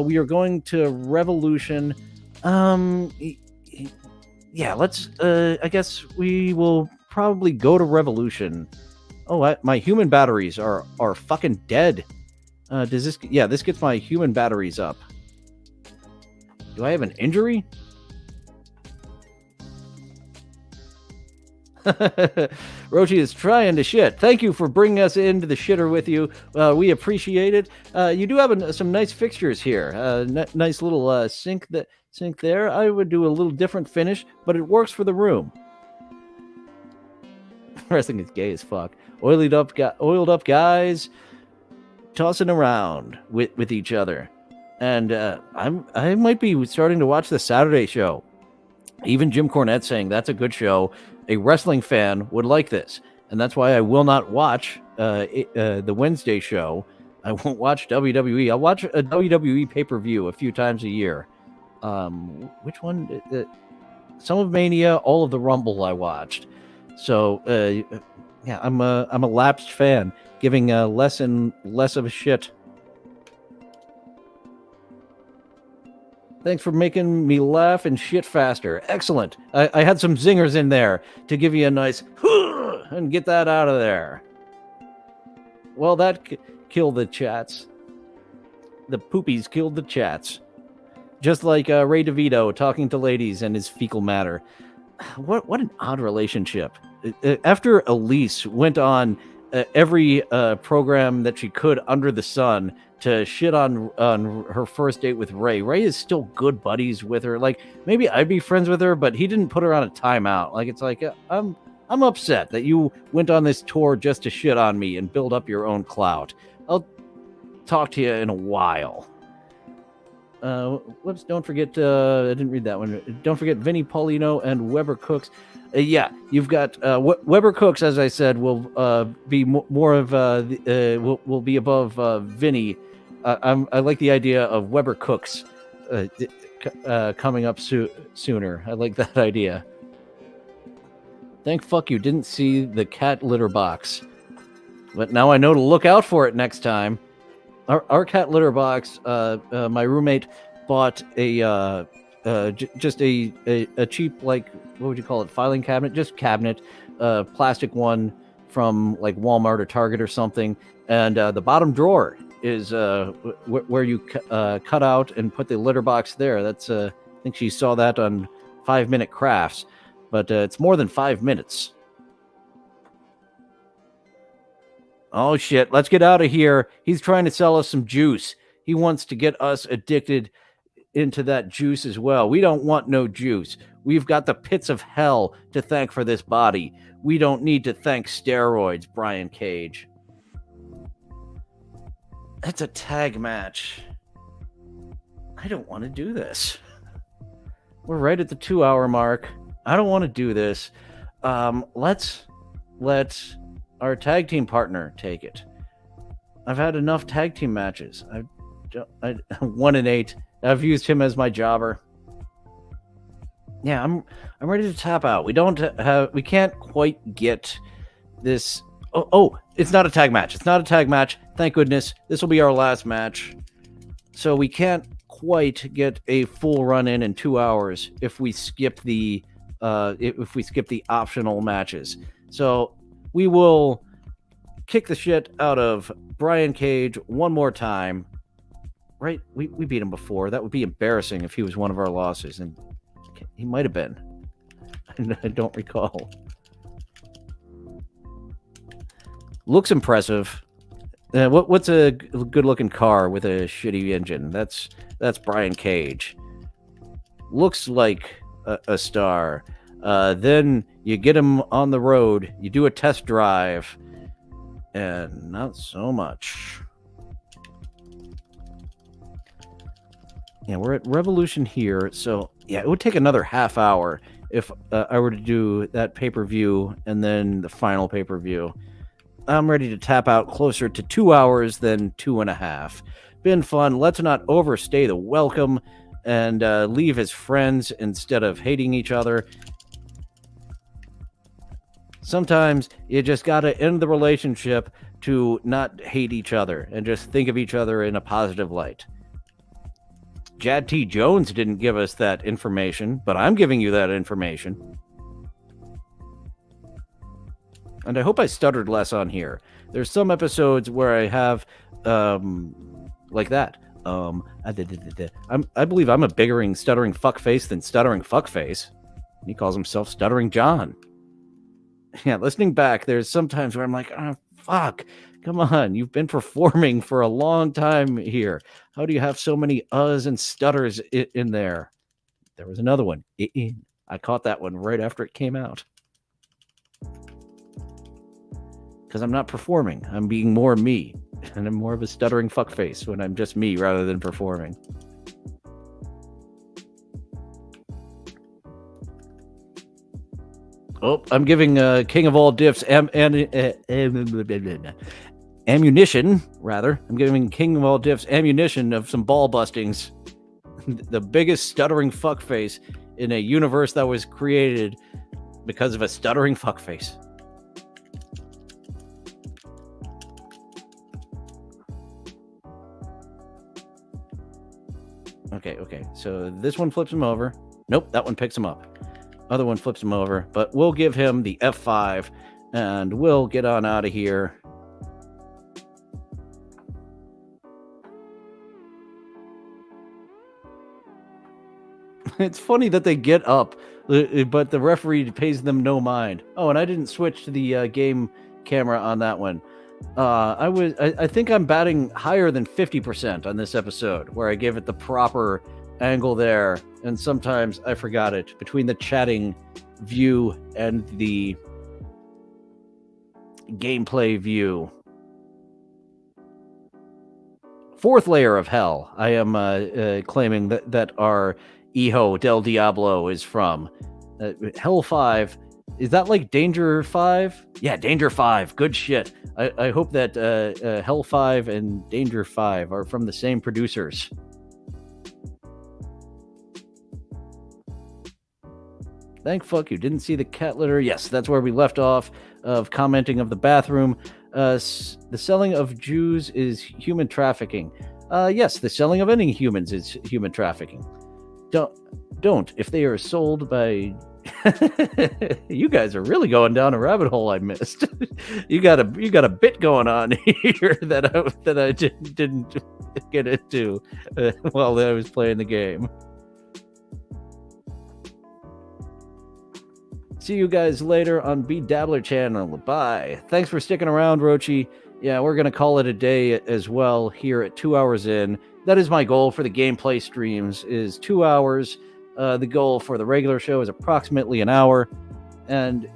We are going to Revolution. Let's. I guess we will probably go to Revolution Oh, my human batteries are fucking dead. Does this? Yeah, this gets my human batteries up. Do I have an injury? Roshi is trying to shit. Thank you for bringing us into the shitter with you. We appreciate it. You do have some nice fixtures here. Nice little sink there. I would do a little different finish, but it works for the room. Wrestling is gay as fuck. Oiled up guys tossing around with each other, and I might be starting to watch the Saturday show. Even Jim Cornette saying that's a good show. A wrestling fan would like this, and that's why I will not watch the Wednesday show. I won't watch WWE. I'll watch a WWE pay-per-view a few times a year. Which one? Some of Mania, all of the Rumble I watched. So yeah, I'm a lapsed fan, giving less and less of a shit. Thanks for making me laugh and shit faster. Excellent. I had some zingers in there to give you a nice and get that out of there. Well, that killed the chats. The poopies killed the chats. Just like Ray DeVito talking to ladies and his fecal matter. What an odd relationship. After Elise went on every program that she could under the sun to shit on her first date with Ray. Ray is still good buddies with her. Like, maybe I'd be friends with her, but he didn't put her on a timeout. Like, it's like, I'm upset that you went on this tour just to shit on me and build up your own clout. I'll talk to you in a while. Whoops, don't forget, I didn't read that one. Don't forget Vinny Paulino and Weber Cooks. Yeah, you've got Weber Cooks, as I said, will be more of will be above Vinny. I like the idea of Weber Cooks coming up sooner. I like that idea. Thank fuck you didn't see the cat litter box, but now I know to look out for it next time. Our cat litter box. My roommate bought just a cheap, like, what would you call it, filing cabinet, just cabinet, plastic one from like Walmart or Target or something, and the bottom drawer is where you cut out and put the litter box there. That's I think she saw that on 5 Minute Crafts, but it's more than 5 minutes. Oh shit, let's get out of here. He's trying to sell us some juice. He wants to get us addicted into that juice as well. We don't want no juice. We've got the pits of hell to thank for this body. We don't need to thank steroids, Brian Cage. That's a tag match. I don't want to do this. We're right at the 2-hour mark. I don't want to do this. Let's let our tag team partner take it. I've had enough tag team matches. I 1-8. I've used him as my jobber. Yeah, I'm ready to tap out. We can't quite get this. Oh, it's not a tag match. It's not a tag match. Thank goodness. This will be our last match. So we can't quite get a full run in 2 hours if we skip the optional matches. So we will kick the shit out of Brian Cage one more time. Right? We beat him before. That would be embarrassing if he was one of our losses, and he might have been. I don't recall. Looks impressive. What's a good-looking car with a shitty engine? That's Brian Cage. Looks like a star. Then you get him on the road. You do a test drive, and not so much. Yeah, we're at Revolution here, so yeah, it would take another half hour if I were to do that pay-per-view and then the final pay-per-view. I'm ready to tap out closer to 2 hours than 2.5. Been fun. Let's not overstay the welcome and leave as friends instead of hating each other. Sometimes you just gotta end the relationship to not hate each other and just think of each other in a positive light. Jad T. Jones didn't give us that information, but I'm giving you that information. And I hope I stuttered less on here. There's some episodes where I have, like that. I believe I'm a bigger stuttering fuckface than stuttering fuckface. He calls himself Stuttering John. Yeah, listening back, there's sometimes where I'm like, oh, fuck, come on. You've been performing for a long time here. How do you have so many uhs and stutters in there? There was another one. I caught that one right after it came out. Because I'm not performing. I'm being more me. And I'm more of a stuttering fuckface when I'm just me rather than performing. Oh, I'm giving King of All Diffs ammunition, rather. I'm giving King of All Diffs ammunition of some ball bustings. The biggest stuttering fuckface in a universe that was created because of a stuttering fuckface. Okay. So this one flips him over. Nope, that one picks him up. Other one flips him over, but we'll give him the F5 and we'll get on out of here. It's funny that they get up, but the referee pays them no mind. Oh, and I didn't switch to the game camera on that one. I think I'm batting higher than 50% on this episode, where I give it the proper angle there, and sometimes I forgot it between the chatting view and the gameplay view. Fourth layer of hell, I am claiming that our Hijo Del Diablo is from. Hell 5. Is that like Danger 5? Yeah, Danger 5. Good shit. I hope that Hell 5 and Danger 5 are from the same producers. Thank fuck you didn't see the cat litter. Yes, that's where we left off of commenting of the bathroom. The selling of Jews is human trafficking. Yes, the selling of any humans is human trafficking. Don't if they are sold by... You guys are really going down a rabbit hole I missed. You got a bit going on here that I didn't get into while I was playing the game. See you guys later on B Dabbler channel. Bye. Thanks for sticking around, Rochi. Yeah, we're gonna call it a day as well here at 2 hours in. That is my goal for the gameplay streams, is 2 hours. The goal for the regular show is approximately an hour. And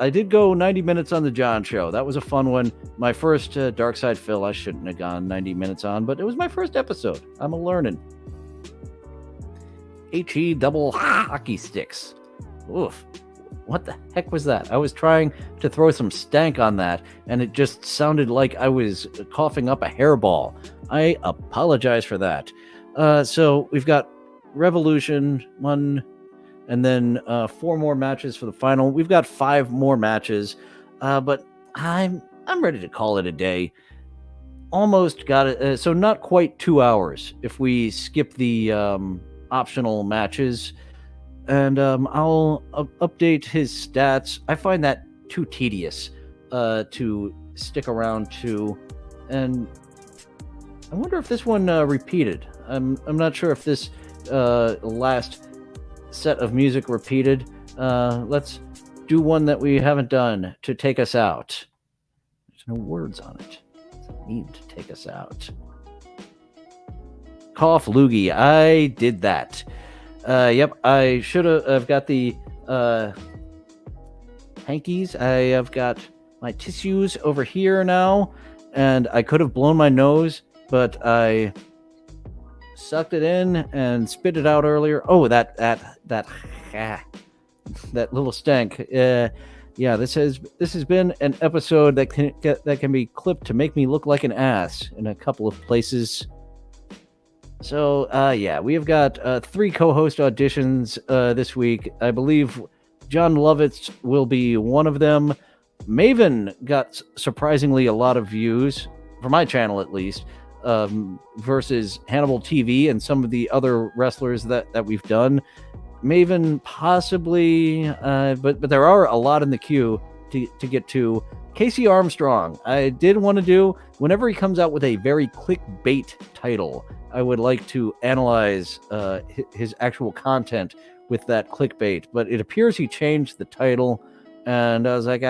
I did go 90 minutes on the John show. That was a fun one. My first Dark Side Phil, I shouldn't have gone 90 minutes on, but it was my first episode. I'm a learning. HE double hockey sticks. Oof. What the heck was that? I was trying to throw some stank on that, and it just sounded like I was coughing up a hairball. I apologize for that. So we've got Revolution 1, and then 4 more matches for the final. We've got 5 more matches, but I'm ready to call it a day. Almost got it. So not quite 2 hours if we skip the optional matches. And I'll update his stats. I find that too tedious to stick around to. And I wonder if this one repeated. I'm not sure if this last set of music repeated. Let's do one that we haven't done to take us out. There's no words on it. What does it mean to take us out? Cough Loogie. I did that. Yep, I should have. I've got the hankies. I have got my tissues over here now, and I could have blown my nose, but I sucked it in and spit it out earlier. Oh, that little stank. Yeah, this has been an episode that can be clipped to make me look like an ass in a couple of places. So, yeah, we have got 3 co-host auditions this week. I believe John Lovitz will be one of them. Maven got surprisingly a lot of views, for my channel at least, versus Hannibal TV and some of the other wrestlers that we've done. Maven possibly, but there are a lot in the queue. to get to Casey Armstrong. I did want to do, whenever he comes out with a very clickbait title, I would like to analyze his actual content with that clickbait. But it appears he changed the title, and I was like,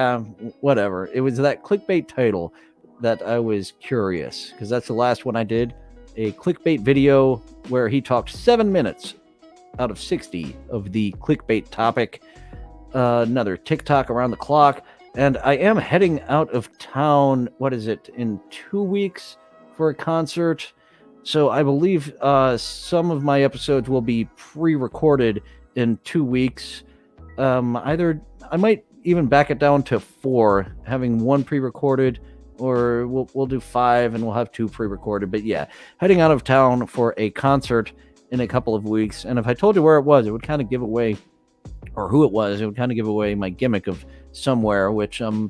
whatever. It was that clickbait title that I was curious, because that's the last one I did. A clickbait video where he talked 7 minutes out of 60 of the clickbait topic. Another TikTok around the clock. And I am heading out of town, in 2 weeks for a concert. So I believe some of my episodes will be pre-recorded in 2 weeks. I might even back it down to 4, having 1 pre-recorded, or we'll do 5 and we'll have 2 pre-recorded. But yeah, heading out of town for a concert in a couple of weeks. And if I told you where it was, it would kind of give away, or who it was, it would kind of give away my gimmick of somewhere, which I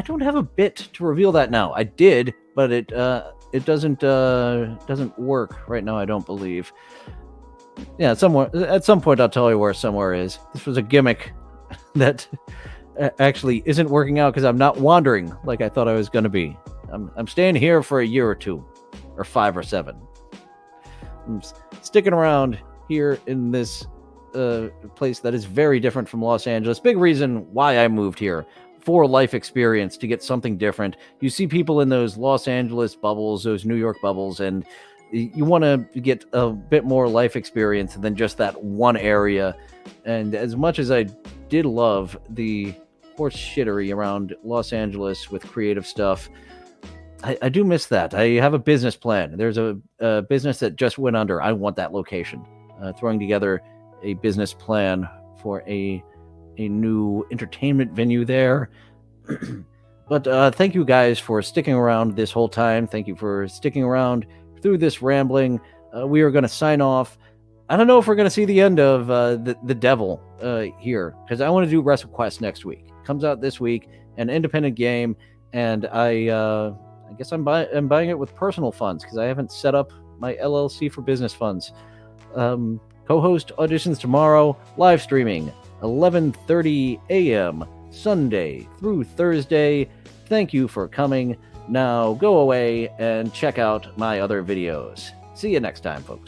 don't have a bit to reveal that now. I did, but it doesn't work right now, I don't believe. Yeah, at some point I'll tell you where somewhere is. This was a gimmick that actually isn't working out because I'm not wandering like I thought I was going to be. I'm staying here for a year or 2, or 5 or 7. I'm sticking around here in this place that is very different from Los Angeles. Big reason why I moved here, for life experience, to get something different. You see people in those Los Angeles bubbles, those New York bubbles, and you want to get a bit more life experience than just that one area. And as much as I did love the horse shittery around Los Angeles with creative stuff, I do miss that. I have a business plan. There's a business that just went under. I want that location. Throwing together a business plan for a new entertainment venue there. But thank you guys for sticking around this whole time. Thank you for sticking around through this rambling. We are going to sign off. I don't know if we're going to see the end of the devil here, because I want to do WrestleQuest next week. Comes out this week, an independent game, and I guess I'm buying it with personal funds because I haven't set up my LLC for business funds. Co-host auditions tomorrow, live streaming 11:30 a.m. Sunday through Thursday. Thank you for coming. Now go away and check out my other videos. See you next time, folks.